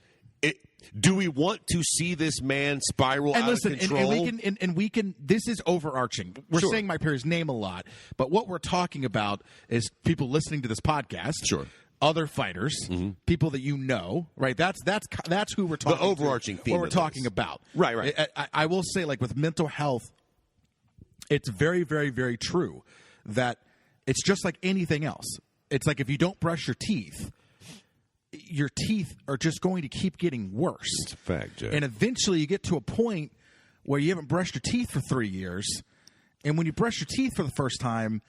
do we want to see this man spiral And out listen, of control? and we can. This is overarching. We're Sure. saying Mike Perry's name a lot, but what we're talking about is people listening to this podcast. Sure. Other fighters, people that you know, right? That's who we're talking. overarching to, theme what we're of talking this. about. Right. I will say, like with mental health, it's very, very, very true that it's just like anything else. It's like if you don't brush your teeth are just going to keep getting worse. It's a fact, Jack. And eventually you get to a point where you haven't brushed your teeth for 3 years. And when you brush your teeth for the first time,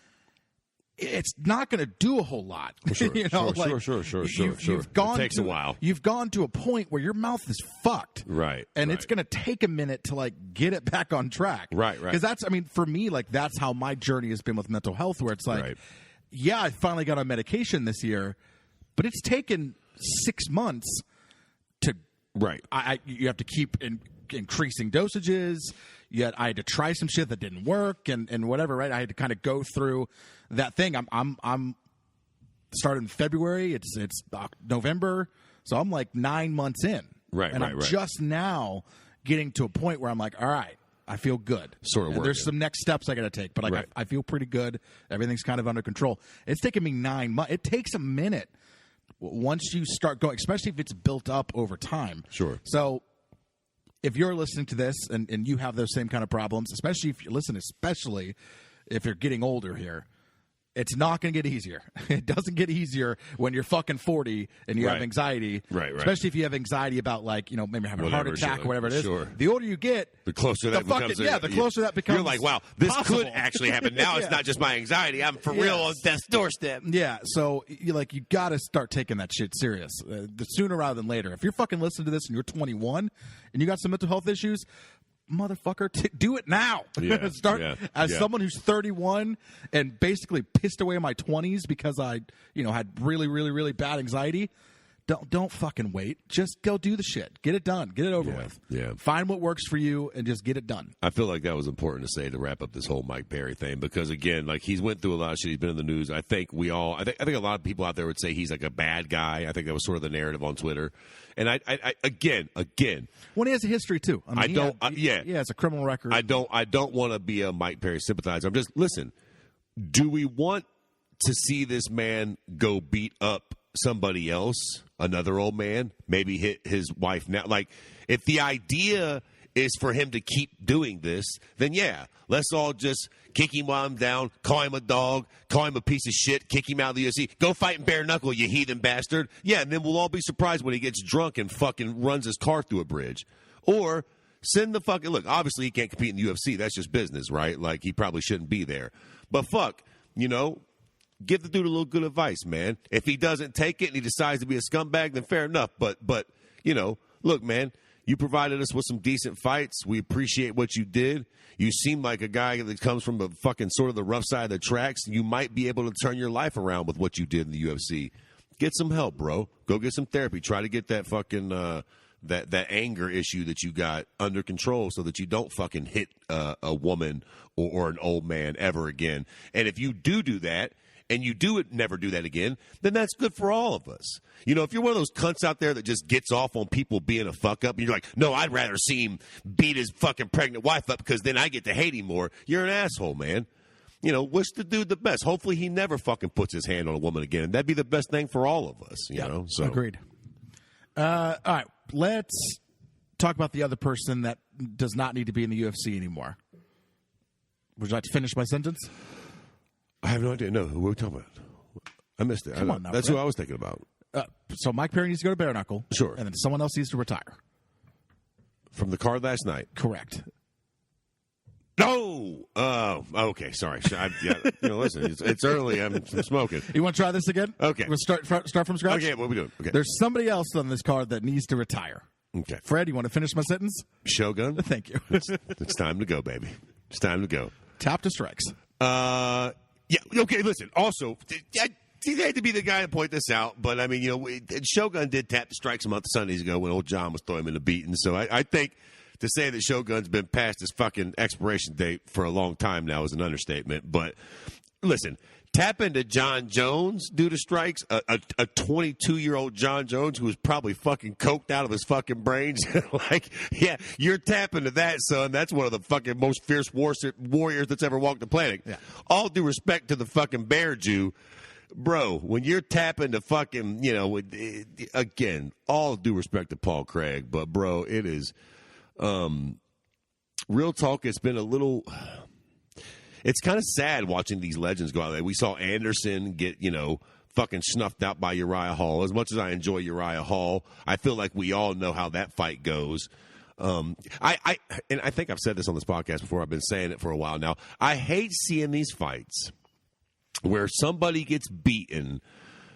it's not going to do a whole lot. Sure, you know, sure. You've gone It takes a while. You've gone to a point where your mouth is fucked. Right, And right. it's going to take a minute to like get it back on track. Right. Because for me, like that's how my journey has been with mental health, where it's like, Right. yeah, I finally got on medication this year, but it's taken 6 months to Right. you have to keep increasing dosages. Yet I had to try some shit that didn't work and whatever. Right, I had to kind of go through that thing. I'm started in February. It's November, so I'm like 9 months in. Right, and right, I'm right. just now getting to a point where I'm like, all right, I feel good. Sort of And working. there's some next steps I got to take, but like Right. I feel pretty good. Everything's kind of under control. It's taken me 9 months. It takes a minute once you start going, especially if it's built up over time. Sure. So if you're listening to this and you have those same kind of problems, especially if you're getting older here, it's not going to get easier. It doesn't get easier when you're fucking 40 and you have Right. anxiety. Right. Especially if you have anxiety about maybe having a heart Whatever, attack sure, or whatever it is. sure. The older you get, The closer that becomes. the closer that becomes. You're like, wow, this possible. could actually happen. Now Yeah. it's not just my anxiety. I'm for real on death's doorstep. Yeah, so you got to start taking that shit serious. The sooner rather than later. If you're fucking listening to this and you're 21 and you got some mental health issues, motherfucker, do it now. Yeah, As someone who's 31 and basically pissed away my 20s because I, had really, really, really bad anxiety. Don't fucking wait. Just go do the shit. Get it done. Get it over with. yeah. Find what works for you and just get it done. I feel like that was important to say to wrap up this whole Mike Perry thing because again, like he's went through a lot of shit. He's been in the news. I think I think a lot of people out there would say he's like a bad guy. I think that was sort of the narrative on Twitter. And I again, When he has a history too. I mean, it's a criminal record. I don't want to be a Mike Perry sympathizer. I'm just listen. Do we want to see this man go beat up somebody else, another old man, maybe hit his wife now? Like, if the idea is for him to keep doing this, then yeah, let's all just kick him while I'm down, call him a dog, call him a piece of shit, kick him out of the UFC, go fight in bare knuckle, you heathen bastard. Yeah, and then we'll all be surprised when he gets drunk and fucking runs his car through a bridge. Or send the fucking, look, obviously he can't compete in the UFC. That's just business, right? Like, he probably shouldn't be there. But fuck, give the dude a little good advice, man. If he doesn't take it and he decides to be a scumbag, then fair enough. But you know, look, man, you provided us with some decent fights. We appreciate what you did. You seem like a guy that comes from a fucking sort of the rough side of the tracks. You might be able to turn your life around with what you did in the UFC. Get some help, bro. Go get some therapy. Try to get that fucking that anger issue that you got under control so that you don't fucking hit a woman or an old man ever again. And if you do that, and you never do that again, then that's good for all of us. You know, if you're one of those cunts out there that just gets off on people being a fuck up, and you're like, no, I'd rather see him beat his fucking pregnant wife up because then I get to hate him more, you're an asshole, man. You know, wish the dude the best. Hopefully he never fucking puts his hand on a woman again. That'd be the best thing for all of us, you know? So agreed. All right, let's talk about the other person that does not need to be in the UFC anymore. Would you like to finish my sentence? I have no idea. No, who are we talking about? I missed it. Come on now, that's Brett. who I was thinking about. So Mike Perry needs to go to bare knuckle. Sure. And then someone else needs to retire. From the card last night. Correct. No! Okay, sorry. Listen, it's early. I'm smoking. You want to try this again? Okay. We'll start from scratch? Okay, what are we doing? Okay. There's somebody else on this card that needs to retire. Okay. Fred, you want to finish my sentence? Shogun? Thank you. It's time to go, baby. It's time to go. Tap to strikes. Yeah, okay, listen. Also, I hate to be the guy to point this out, but, I mean, you know, Shogun did tap the strikes a month of Sundays ago when old John was throwing him in the beating. So I think to say that Shogun's been past his fucking expiration date for a long time now is an understatement. But, listen, tap into John Jones due to strikes, a 22-year-old John Jones who was probably fucking coked out of his fucking brains. Like, yeah, you're tapping to that, son. That's one of the fucking most fierce warriors that's ever walked the planet. Yeah. All due respect to the fucking Bear Jew. Bro, when you're tapping to fucking, you know, again, all due respect to Paul Craig, but, bro, it is, real talk, it's been a little... It's kind of sad watching these legends go out there. We saw Anderson get, you know, fucking snuffed out by Uriah Hall. As much as I enjoy Uriah Hall, I feel like we all know how that fight goes. And I think I've said this on this podcast before. I've been saying it for a while now. I hate seeing these fights where somebody gets beaten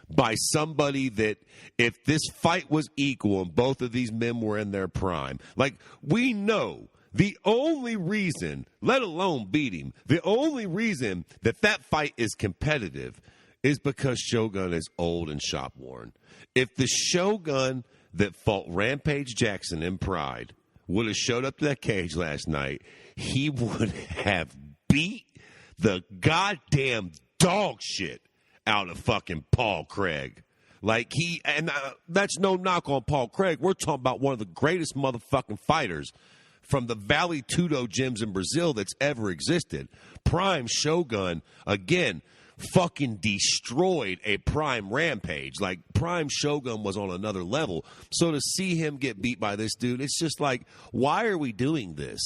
by somebody that if this fight was equal and both of these men were in their prime, like we know the only reason, let alone beat him, the only reason that fight is competitive is because Shogun is old and shop-worn. If the Shogun that fought Rampage Jackson in Pride would have showed up to that cage last night, he would have beat the goddamn dog shit out of fucking Paul Craig. Like that's no knock on Paul Craig. We're talking about one of the greatest motherfucking fighters from the Vale Tudo gyms in Brazil that's ever existed. Prime Shogun, again, fucking destroyed a Prime Rampage. Like, Prime Shogun was on another level. So to see him get beat by this dude, it's just like, why are we doing this?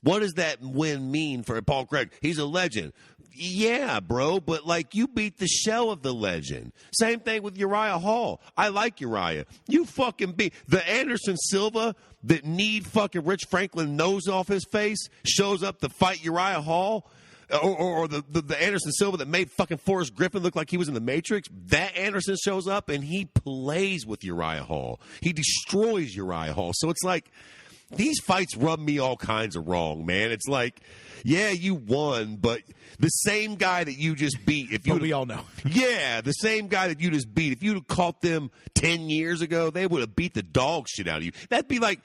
What does that win mean for Paul Craig? He's a legend. Yeah, bro, but, like, you beat the shell of the legend. Same thing with Uriah Hall. I like Uriah. You fucking beat the Anderson Silva that need fucking Rich Franklin nose off his face shows up to fight Uriah Hall. Or the Anderson Silva that made fucking Forrest Griffin look like he was in the Matrix. That Anderson shows up and he plays with Uriah Hall. He destroys Uriah Hall. So it's like, these fights rub me all kinds of wrong, man. It's like, yeah, you won, but the same guy that you just beat, we all know. Yeah, the same guy that you just beat, if you'd have caught them 10 years ago, they would have beat the dog shit out of you. That'd be like,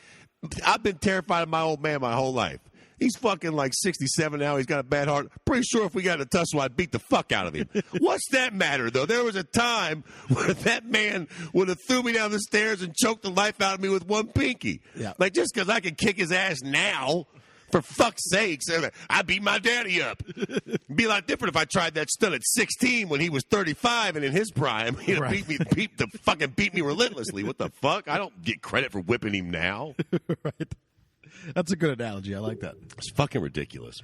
I've been terrified of my old man my whole life. He's fucking like 67 now. He's got a bad heart. Pretty sure if we got in a tussle, I'd beat the fuck out of him. What's that matter, though? There was a time where that man would have threw me down the stairs and choked the life out of me with one pinky. Yeah. Like, just because I can kick his ass now, for fuck's sakes, I beat my daddy up. It'd be a lot different if I tried that stunt at 16 when he was 35 and in his prime. He'd Right. beat me relentlessly. What the fuck? I don't get credit for whipping him now. Right. That's a good analogy. I like that. It's fucking ridiculous.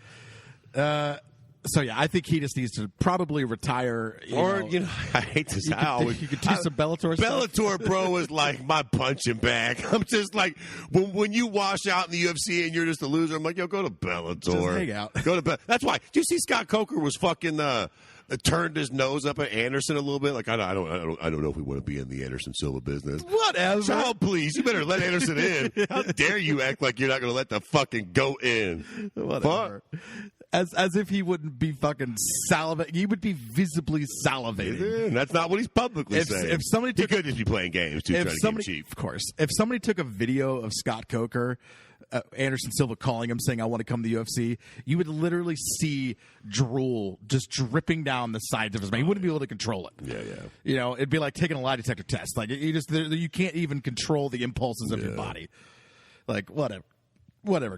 So, yeah, I think he just needs to probably retire. I hate this. You could do some Bellator stuff. Bellator, bro, is like my punching bag. I'm just like, when you wash out in the UFC and you're just a loser, I'm like, yo, go to Bellator. Just hang out. Go to That's why. Do you see Scott Coker was fucking turned his nose up at Anderson a little bit. Like I don't know if we want to be in the Anderson Silva business. Whatever. Oh, please, you better let Anderson in. How dare you act like you're not going to let the fucking goat in? Whatever. Fuck. As if he wouldn't be fucking salivating. He would be visibly salivating. Yeah, that's not what he's publicly saying. If somebody he could just be playing games too, trying to get cheap. Of course. If somebody took a video of Scott Coker, Anderson Silva calling him saying, "I want to come to the UFC," you would literally see drool just dripping down the sides of his mouth. He wouldn't be able to control it. Yeah. You know, it'd be like taking a lie detector test. Like you can't even control the impulses of your body. Like whatever,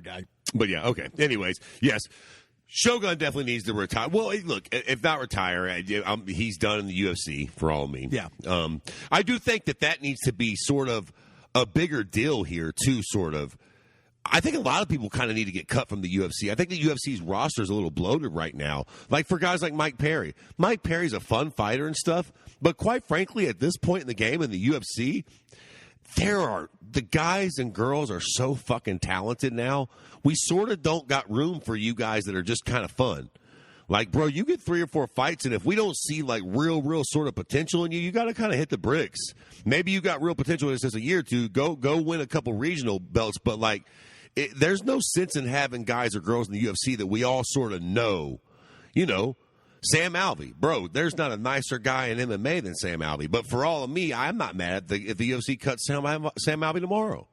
guy. But yeah, okay. Anyways, yes. Shogun definitely needs to retire. Well, look, if not retire, he's done in the UFC for all me. Yeah. I do think that needs to be sort of a bigger deal here, too, sort of. I think a lot of people kind of need to get cut from the UFC. I think the UFC's roster is a little bloated right now. Like for guys like Mike Perry. Mike Perry's a fun fighter and stuff, but quite frankly, at this point in the game in the UFC, the guys and girls are so fucking talented now. We sort of don't got room for you guys that are just kind of fun. Like, bro, you get 3 or 4 fights, and if we don't see, like, real sort of potential in you, you got to kind of hit the bricks. Maybe you got real potential in this as a year or two. Go win a couple regional belts, but, like, there's no sense in having guys or girls in the UFC that we all sort of know. You know, Sam Alvey. Bro, there's not a nicer guy in MMA than Sam Alvey. But for all of me, I'm not mad if the UFC cuts Sam Alvey tomorrow.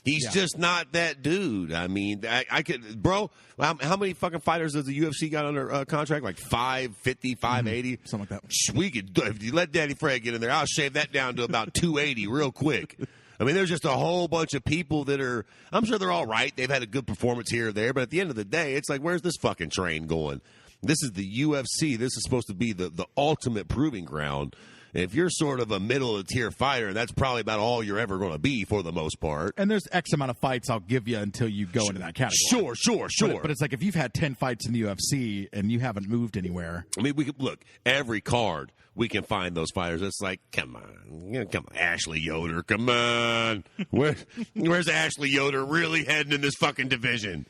He's just not that dude. I mean, I could, bro. How many fucking fighters does the UFC got under contract? Like 550, 580, something like that. We could, if you let Danny Fred get in there, I'll shave that down to about 280 real quick. I mean, there's just a whole bunch of people that are. I'm sure they're all right. They've had a good performance here or there, but at the end of the day, it's like, where's this fucking train going? This is the UFC. This is supposed to be the ultimate proving ground. If you're sort of a middle-of-the-tier fighter, that's probably about all you're ever going to be for the most part. And there's X amount of fights I'll give you until you go into that category. Sure. But it's like if you've had 10 fights in the UFC and you haven't moved anywhere. I mean, we could look every card. We can find those fighters. It's like, come on, Ashley Yoder, come on. Where's Ashley Yoder really heading in this fucking division?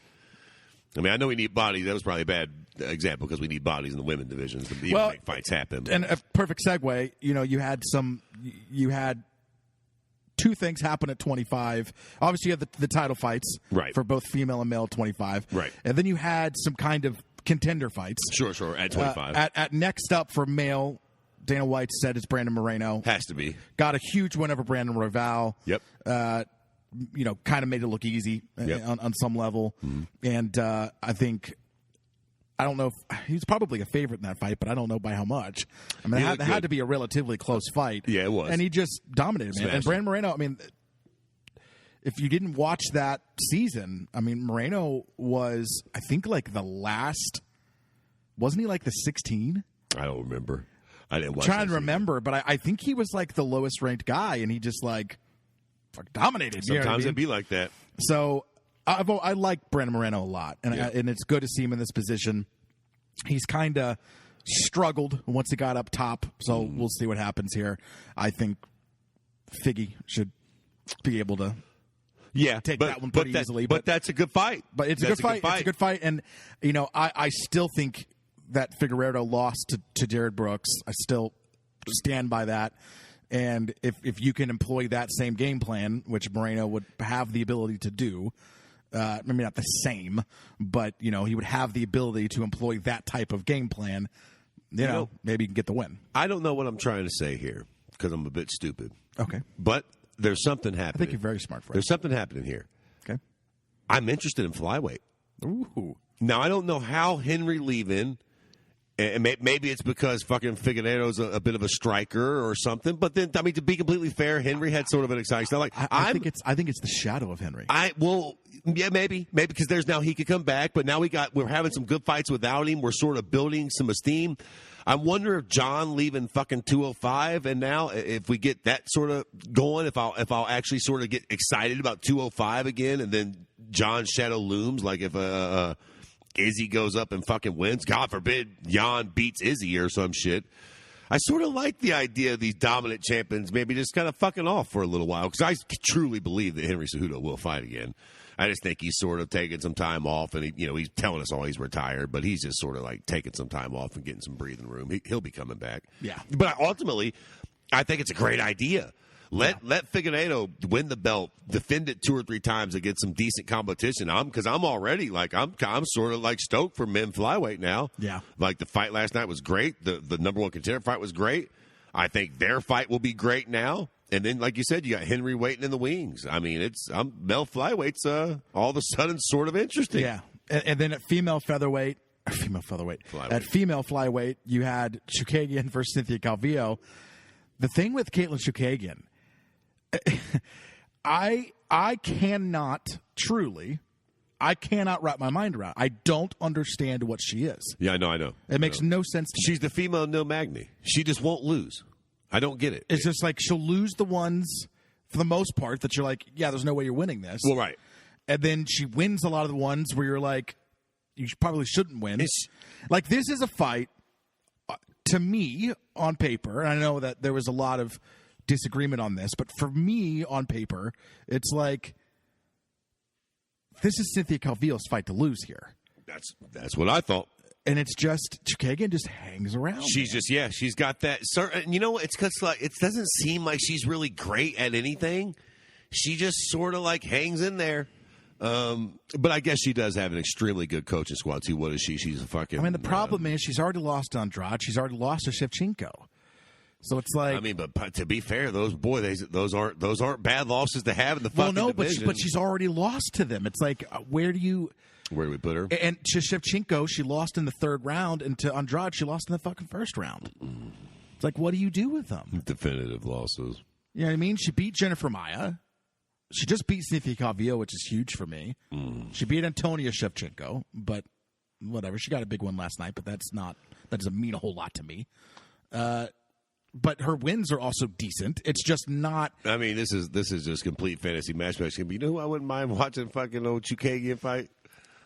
I mean, I know we need bodies. That was probably a bad example because we need bodies in the women divisions to even make fights happen. And a perfect segue, you had 2 things happen at 25. Obviously, you had the title fights for both female and male at 25. Right. And then you had some kind of contender fights. Sure, at 25. At next up for male, Dana White said it's Brandon Moreno. Has to be. Got a huge win over Brandon Royval. Yep. Kind of made it look easy on some level. Mm-hmm. And I don't know if he's probably a favorite in that fight, but I don't know by how much. I mean, it had to be a relatively close fight. Yeah, it was. And he just dominated, man. And Brandon Moreno, I mean, if you didn't watch that season, I mean, Moreno was, I think, like the last, wasn't he like the 16? I don't remember. I didn't watch I'm trying to remember, but I think he was like the lowest ranked guy, and he just like dominated. Sometimes it'd be like that. So I like Brandon Moreno a lot, and it's good to see him in this position. He's kind of struggled once he got up top, so we'll see what happens here. I think Figgy should be able to take that one pretty easily. But that's a good fight. But it's a good fight. It's a good fight, and I still think that Figueiredo lost to Jared Brooks. I still stand by that. And if you can employ that same game plan, which Moreno would have the ability to do, maybe not the same, but he would have the ability to employ that type of game plan, maybe you can get the win. I don't know what I'm trying to say here because I'm a bit stupid. Okay. But there's something happening. I think you're very smart for it. There's something happening here. Okay. I'm interested in flyweight. Ooh. Now, I don't know how Henry leaving. And maybe it's because fucking Figueiredo's a bit of a striker or something. But then, I mean, to be completely fair, Henry had sort of an exciting style. Like I think it's the shadow of Henry. Maybe because there's now he could come back. But now we're having some good fights without him. We're sort of building some esteem. I wonder if John leaving fucking 205, and now if we get that sort of going, if I'll actually sort of get excited about 205 again, and then John's shadow looms, like if Izzy goes up and fucking wins. God forbid Jan beats Izzy or some shit. I sort of like the idea of these dominant champions maybe just kind of fucking off for a little while because I truly believe that Henry Cejudo will fight again. I just think he's sort of taking some time off, and he's telling us all he's retired, but he's just sort of like taking some time off and getting some breathing room. He'll be coming back. Yeah. But ultimately, I think it's a great idea. Let Figueiredo win the belt, defend it 2 or 3 times and get some decent competition. Because I'm already like I'm sort of like stoked for men flyweight now. Yeah. Like the fight last night was great. The number 1 contender fight was great. I think their fight will be great now. And then, like you said, you got Henry waiting in the wings. I mean, male flyweight's all of a sudden sort of interesting. Yeah. And then at female flyweight, at female flyweight, you had Chookagian versus Cynthia Calvillo. The thing with Caitlin Chookagian, I cannot wrap my mind around. I don't understand what she is. Yeah, I know. It makes no sense to me. She's the female Neil Magny. She just won't lose. I don't get it. It's just like she'll lose the ones, for the most part, that you're like, yeah, there's no way you're winning this. Well, right. And then she wins a lot of the ones where you're like, you probably shouldn't win. Like, this is a fight, to me, on paper, and I know that there was a lot of disagreement on this, but for me, on paper, it's like, this is Cynthia Calvillo's fight to lose here. That's what I thought. And it's just, Chookagian just hangs around. She's she's got that certain, it's because like, it doesn't seem like she's really great at anything. She just sort of like hangs in there. But I guess she does have an extremely good coaching squad too. What is she? She's a fucking. I mean, the problem is she's already lost to Andrade. She's already lost to Shevchenko. So it's like. I mean, but to be fair, those aren't bad losses to have in the fucking division. but she's already lost to them. It's like, where do we put her? And to Shevchenko, she lost in the 3rd round, and to Andrade, she lost in the fucking 1st round. It's like, what do you do with them? Definitive losses. You know what I mean? She beat Jennifer Maia. She just beat Cynthia Calvillo, which is huge for me. She beat Antonia Shevchenko, but whatever. She got a big one last night, but that doesn't mean a whole lot to me. But her wins are also decent. It's just not. I mean, this is just complete fantasy matchmaking. But you know who I wouldn't mind watching fucking old Chookagian fight?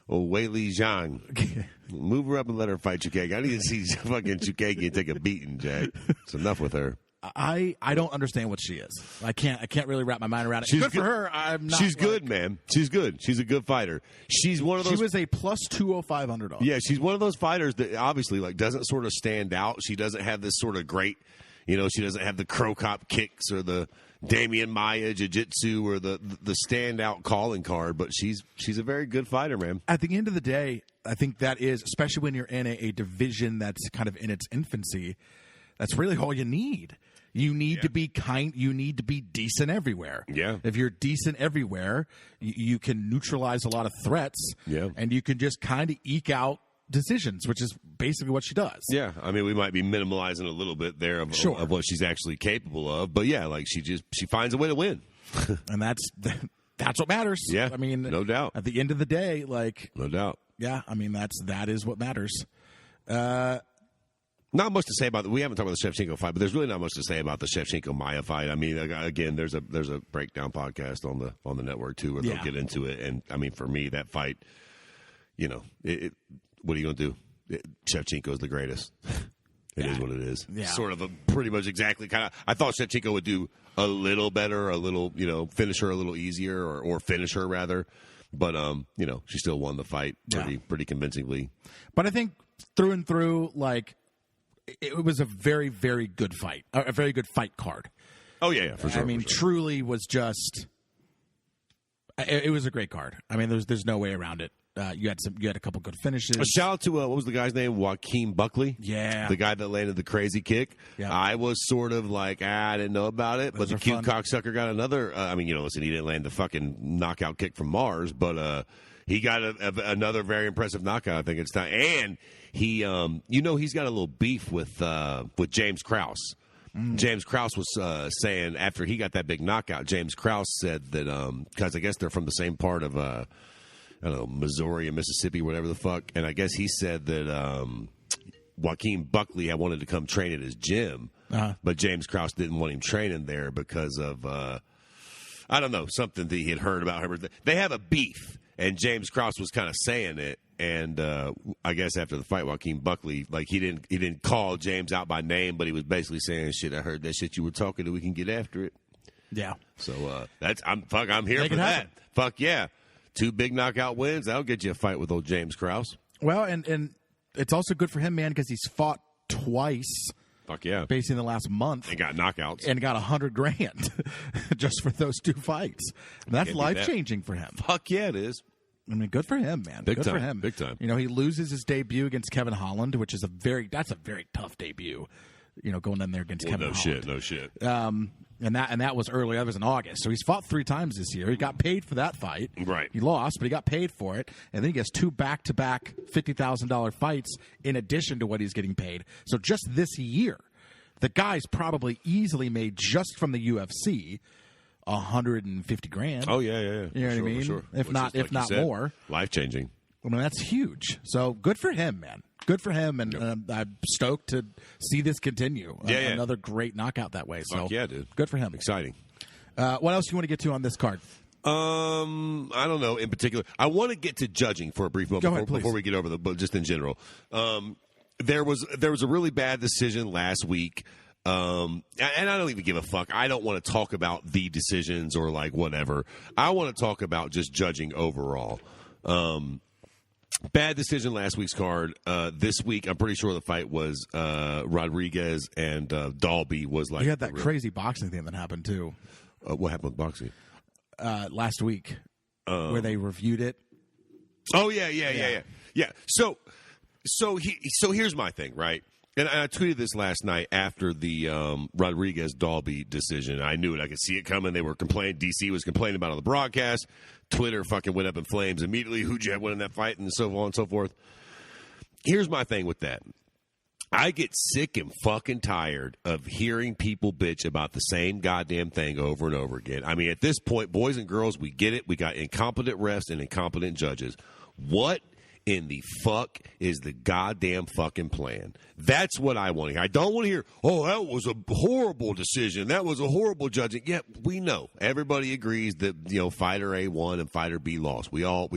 Oh, Wei Li Zhang. Move her up and let her fight Chookagian. I need to see fucking Chookagian take a beating, Jack. It's enough with her. I don't understand what she is. I can't really wrap my mind around it. She's good for her. I'm not. She's good, man. She's good. She's a good fighter. She's one of those. She was a plus 205 underdog. Yeah, she's one of those fighters that obviously like doesn't sort of stand out. She doesn't have this sort of great, she doesn't have the Crow Cop kicks or the Damian Maya jiu-jitsu or the standout calling card, but she's a very good fighter, man. At the end of the day, I think that is, especially when you're in a division that's kind of in its infancy, that's really all you need. You need to be you need to be decent everywhere. Yeah. If you're decent everywhere, you can neutralize a lot of threats. Yeah. And you can just kind of eke out decisions, which is basically what she does. Yeah. I mean, we might be minimalizing a little bit there of what she's actually capable of, but yeah, like she finds a way to win. And that's what matters. Yeah. I mean, no doubt. At the end of the day, like, no doubt. Yeah. I mean, that is what matters. Not much to say about we haven't talked about the Shevchenko fight, but there's really not much to say about the Shevchenko Maia fight. I mean, again, there's a breakdown podcast on the network too where they'll get into it. And I mean, for me, that fight, what are you going to do? Shevchenko's the greatest. It is what it is. Yeah. Sort of a pretty much exactly kind of. I thought Shevchenko would do a little better, a little finish her a little easier, or finish her rather. But she still won the fight pretty convincingly. But I think through and through, like. It was a very, very good fight. A very good fight card. Oh, yeah, for sure. I mean, truly was just... It was a great card. I mean, there's no way around it. You had a couple good finishes. A shout out to, what was the guy's name? Joaquin Buckley? Yeah. The guy that landed the crazy kick. Yeah. I was sort of like, I didn't know about it. But the cute cocksucker got another... listen, he didn't land the fucking knockout kick from Mars, but... he got another very impressive knockout. I think it's time, and he, he's got a little beef with James Krause. James Krause was saying after he got that big knockout, James Krause said that because I guess they're from the same part of I don't know, Missouri and Mississippi, whatever the fuck, and I guess he said that Joaquin Buckley had wanted to come train at his gym, but James Krause didn't want him training there because of I don't know, something that he had heard about him. They have a beef. And James Krause was kind of saying it, and I guess after the fight, Joaquin Buckley, like he didn't call James out by name, but he was basically saying, "Shit, I heard that shit you were talking to. We can get after it." Yeah. So I'm here for that. Fuck yeah. 2 big knockout wins. That'll get you a fight with old James Krause. Well, and it's also good for him, man, because he's fought twice. Fuck yeah. Basically in the last month. And got knockouts. And got $100,000 just for those 2 fights. And that's life-changing for him. Fuck yeah, it is. I mean, good for him, man. Big good time. for him. Big time. You know, he loses his debut against Kevin Holland, which is a very tough debut. You know, going in there against Kevin Holland. No shit. And that was early. That was in August. So he's fought 3 times this year. He got paid for that fight. Right. He lost, but he got paid for it. And then he gets 2 back-to-back $50,000 fights in addition to what he's getting paid. So just this year, the guy's probably easily made just from the UFC $150,000. Oh yeah. You know what I mean? Sure. If Which not is, like more. Life changing. I mean, that's huge. So good for him, man. Good for him, and I'm stoked to see this continue. Another great knockout that way. So yeah, dude. Good for him. Exciting. What else do you want to get to on this card? I don't know. In particular, I want to get to judging for a brief moment before we get over but just in general. There was a really bad decision last week. And I don't even give a fuck. I don't want to talk about the decisions or like whatever. I want to talk about just judging overall. Bad decision last week's card. This week, I'm pretty sure the fight was Rodriguez and Dalby was like. You had that crazy boxing thing that happened too. What happened with boxing? Last week, where they reviewed it. Oh yeah. So here's my thing, right? And I tweeted this last night after the Rodriguez-Dalby decision. I knew it. I could see it coming. They were complaining. DC was complaining about it on the broadcast. Twitter fucking went up in flames immediately. Who'd you have winning that fight? And so on and so forth. Here's my thing with that. I get sick and fucking tired of hearing people bitch about the same goddamn thing over and over again. I mean, at this point, boys and girls, we get it. We got incompetent refs and incompetent judges. What in the fuck is the goddamn fucking plan? That's what I want to hear. I don't want to hear, oh, that was a horrible decision. That was a horrible judging. Yeah, we know. Everybody agrees that, fighter A won and fighter B lost. We all.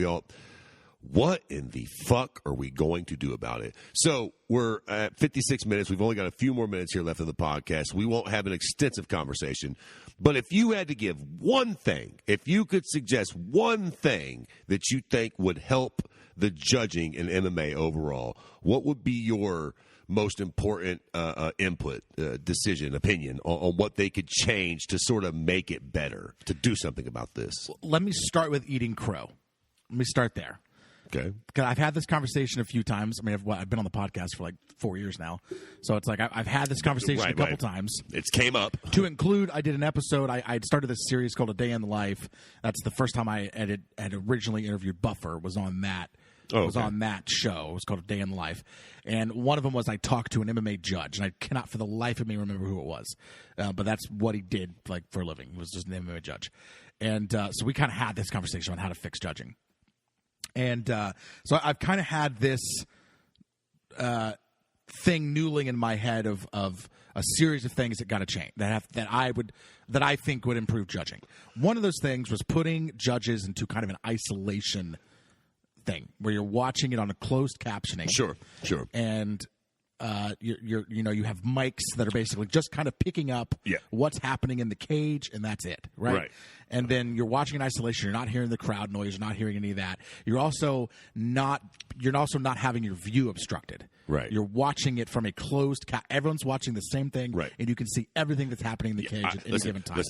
What in the fuck are we going to do about it? So we're at 56 minutes. We've only got a few more minutes here left in the podcast. We won't have an extensive conversation. But if you had to give one thing, if you could suggest one thing that you think would help the judging in MMA overall, what would be your most important input, decision, opinion on what they could change to sort of make it better, to do something about this? Let me start with eating crow. Let me start there. Okay. Because I've had this conversation a few times. I mean, I've been on the podcast for like 4 years now. So it's like I've had this conversation a couple times. It's came up. To include, I did an episode. I had started this series called A Day in the Life. That's the first time I had originally interviewed Buffer, was on that. Was on that show. It was called A Day in the Life. And one of them was I talked to an MMA judge, and I cannot for the life of me remember who it was. But that's what he did for a living. He was just an MMA judge. And so we kind of had this conversation on how to fix judging. And so I've kind of had this thing noodling in my head of a series of things that got to change that I think would improve judging. One of those things was putting judges into kind of an isolation thing where you're watching it on a closed captioning. Sure. And you have mics that are basically just kind of picking up what's happening in the cage, and that's it, right? And then you're watching in isolation. You're not hearing the crowd noise. You're not hearing any of that. You're also not having your view obstructed. Right. You're watching it from a closed everyone's watching the same thing, right? And you can see everything that's happening in the cage at any given time.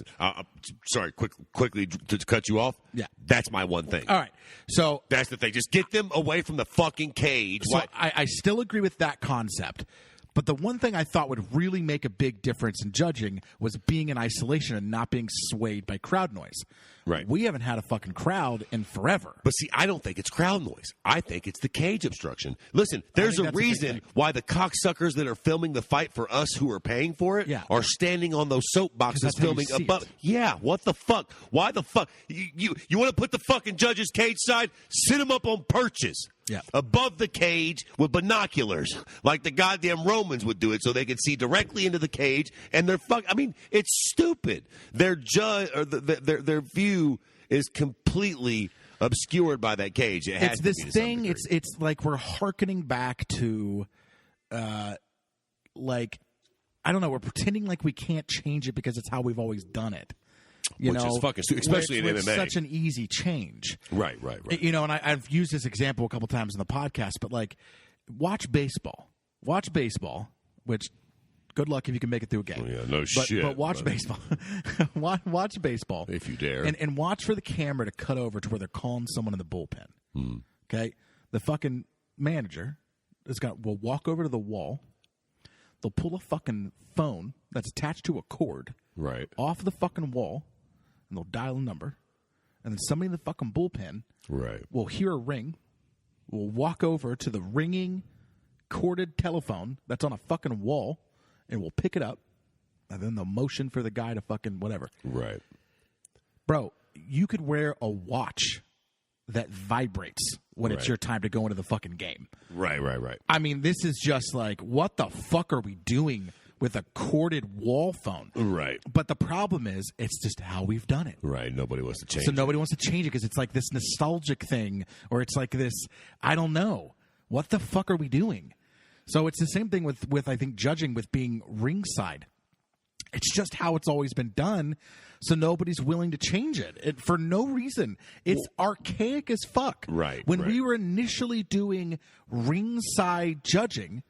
Sorry, quickly to cut you off. Yeah, that's my one thing. All right, so that's the thing. Just get them away from the fucking cage. So I still agree with that concept. But the one thing I thought would really make a big difference in judging was being in isolation and not being swayed by crowd noise. Right. We haven't had a fucking crowd in forever. But see, I don't think it's crowd noise. I think it's the cage obstruction. Listen, there's a reason why the cocksuckers that are filming the fight for us who are paying for it are standing on those soapboxes filming above. Yeah, what the fuck? Why the fuck? You want to put the fucking judges cage side? Sit them up on perches. Yeah. Above the cage with binoculars, like the goddamn Romans would do it, so they could see directly into the cage. And they're I mean, it's stupid. Their their view is completely obscured by that cage. It's this thing. It's like we're hearkening back to, like, I don't know. We're pretending like we can't change it because it's how we've always done it. Which is fucking stupid, especially in which MMA. Such an easy change. Right. You know, and I've used this example a couple times in the podcast, but like, watch baseball. Watch baseball, which good luck if you can make it through a game. Yeah, no shit. But watch baseball. watch baseball. If you dare. And watch for the camera to cut over to where they're calling someone in the bullpen. Okay? The fucking manager will walk over to the wall. They'll pull a fucking phone that's attached to a cord off the fucking wall, and they'll dial a number. And then somebody in the fucking bullpen will hear a ring, will walk over to the ringing, corded telephone that's on a fucking wall, and will pick it up, and then they'll motion for the guy to fucking whatever. Right. Bro, you could wear a watch that vibrates when it's your time to go into the fucking game. Right. I mean, this is just like, what the fuck are we doing with a corded wall phone? Right. But the problem is, it's just how we've done it. Right. Nobody wants to change So it. nobody wants to change it because it's like this nostalgic thing, or it's like this, I don't know. What the fuck are we doing? So it's the same thing with I think, judging with being ringside. It's just how it's always been done, so nobody's willing to change it for no reason. It's archaic as fuck. Right. When we were initially doing ringside judging,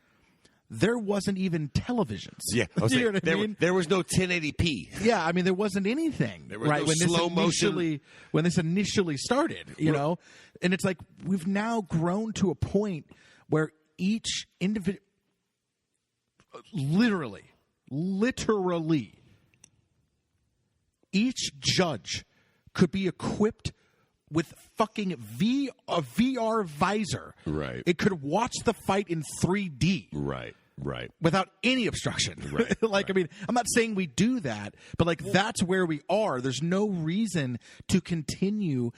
there wasn't even televisions. Yeah. You know what I mean? There was no 1080p. Yeah, I mean, there wasn't anything. There was no slow motion. When this initially started, you know? And it's like, we've now grown to a point where each individual, literally, each judge could be equipped with fucking a VR visor. Right. It could watch the fight in 3D. Right. Without any obstruction. I mean, I'm not saying we do that, but like, that's where we are. There's no reason to continue.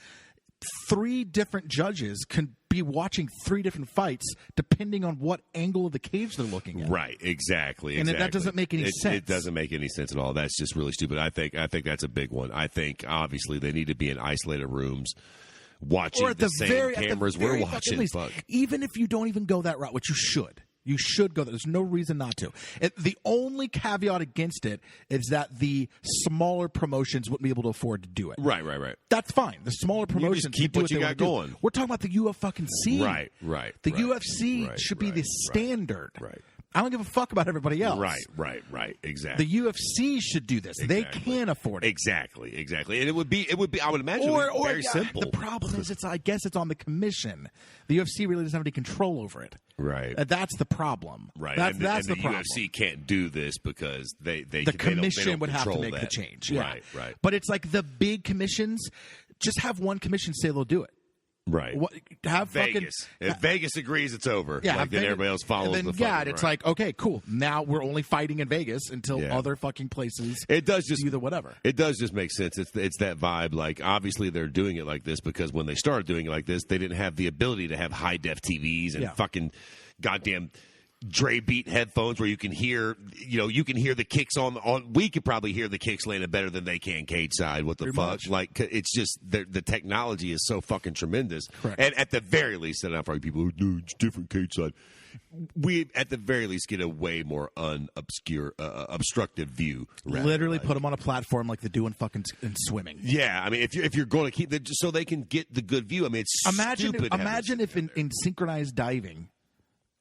3 different judges can be watching 3 different fights depending on what angle of the cage they're looking at. Right, exactly. And that doesn't make any sense. It doesn't make any sense at all. That's just really stupid. I think that's a big one. I think obviously they need to be in isolated rooms watching or at the same cameras we're very watching. Fuck. Even if you don't even go that route, which you should. You should go there. There's no reason not to. The only caveat against it is that the smaller promotions wouldn't be able to afford to do it. Right. That's fine. The smaller promotions just keep do what you got going. We're talking about the UFC. Right. The UFC should be the standard. Right. I don't give a fuck about everybody else. Right. Exactly. The UFC should do this. Exactly. They can afford it. Exactly. And it would be. I would imagine, very simple. The problem is, I guess it's on the commission. The UFC really doesn't have any control over it. Right. That's the problem. Right. That's the the problem. UFC can't do this because the commission would have to make the change. Yeah. Right. But it's like the big commissions. Just have one commission say they'll do it. Right. Have Vegas. If Vegas agrees, it's over. Yeah. Then everybody else follows and then, the fucking it's like, okay, cool. Now we're only fighting in Vegas until other fucking places. It does just do the whatever. It does just make sense. It's that vibe. Like, obviously they're doing it like this because when they started doing it like this, they didn't have the ability to have high def TVs and fucking goddamn Dre beat headphones where you can hear the kicks on. We could probably hear the kicks landing better than they can cage side. What the Pretty fuck? much. Like, it's just the technology is so fucking tremendous. Correct. And at the very least, and I'm probably people who do it's different cage side. We at the very least get a way more obstructive view. Literally put them on a platform like they do in fucking in swimming. Yeah, I mean, if you're going to keep it so they can get the good view. I mean, it's stupid. Imagine if in synchronized diving.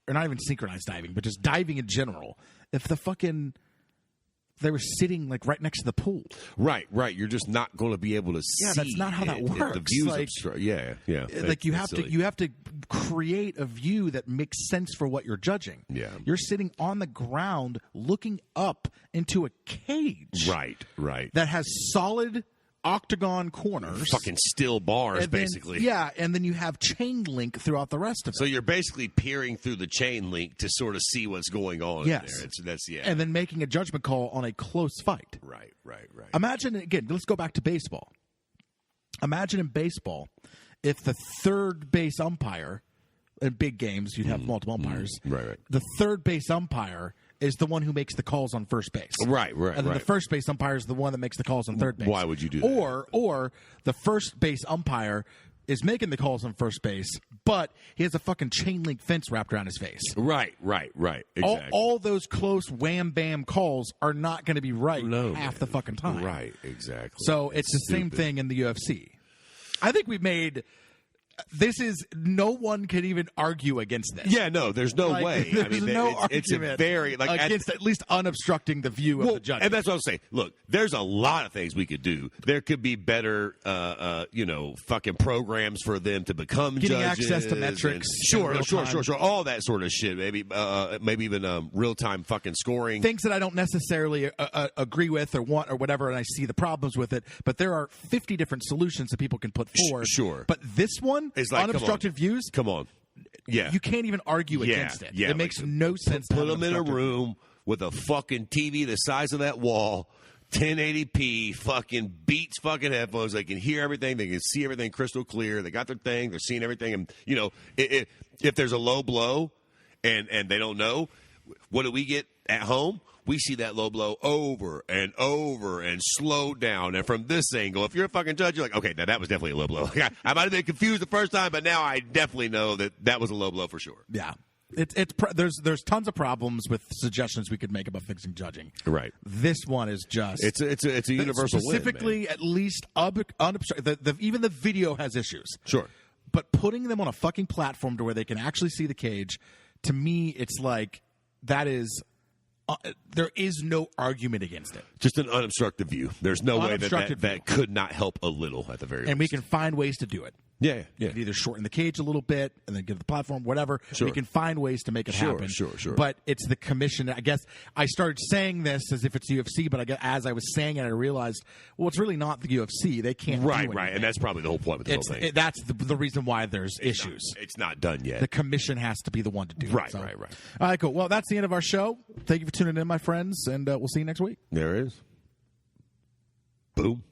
Or not even synchronized diving, but just diving in general. If they were sitting like right next to the pool. Right. You're just not going to be able to see. Yeah, that's not how that works. The views like, yeah. Like you have to create a view that makes sense for what you're judging. Yeah. You're sitting on the ground looking up into a cage. Right. That has solid octagon corners. Fucking steel bars, and then, basically. Yeah, and then you have chain link throughout the rest of it. So you're basically peering through the chain link to sort of see what's going on in there. And then making a judgment call on a close fight. Right. Imagine, again, let's go back to baseball. Imagine in baseball if the third base umpire, in big games, you'd have multiple umpires. Right. The third base umpire is the one who makes the calls on first base. Right. And then the first base umpire is the one that makes the calls on third base. Why would you do that? Or the first base umpire is making the calls on first base, but he has a fucking chain link fence wrapped around his face. Right. Exactly. All those close wham bam calls are not going to be right half the fucking time. Right, exactly. So it's the same thing in the UFC. I think we've made. This is no one can even argue against this. Yeah, no, there's no way. There's no argument it's a very against at least unobstructing the view of the judge. And that's what I'm saying. Look, there's a lot of things we could do. There could be better, fucking programs for them to become getting judges, access to metrics. Sure, all that sort of shit. Maybe even real time fucking scoring. Things that I don't necessarily agree with or want or whatever, and I see the problems with it. But there are 50 different solutions that people can put forward. Sure. But this one. It's like, unobstructed views. Come on. Yeah. You can't even argue against it. Yeah. It makes no sense. Put them in a room with a fucking TV the size of that wall, 1080p, fucking Beats fucking headphones. They can hear everything. They can see everything crystal clear. They got their thing. They're seeing everything. And, if there's a low blow and they don't know, what do we get at home? We see that low blow over and over and slow down. And from this angle, if you're a fucking judge, you're like, okay, now that was definitely a low blow. I might have been confused the first time, but now I definitely know that was a low blow for sure. Yeah. There's tons of problems with suggestions we could make about fixing judging. Right. This one is just it's a universal specifically win, at least even the video has issues. Sure. But putting them on a fucking platform to where they can actually see the cage, to me, it's like that is. There is no argument against it. Just an unobstructed view. There's no way that could not help a little at the very least. And we can find ways to do it. Yeah. We can either shorten the cage a little bit and then give the platform, whatever. Sure. We can find ways to make it happen. Sure. But it's the commission. I guess I started saying this as if it's UFC, but as I was saying it, I realized, well, it's really not the UFC. They can't do anything. Right. And that's probably the whole point with the whole thing. That's the reason why there's issues. It's not done yet. The commission has to be the one to do it. Right. All right, cool. Well, that's the end of our show. Thank you for tuning in, my friends, and we'll see you next week. There it is. Boom.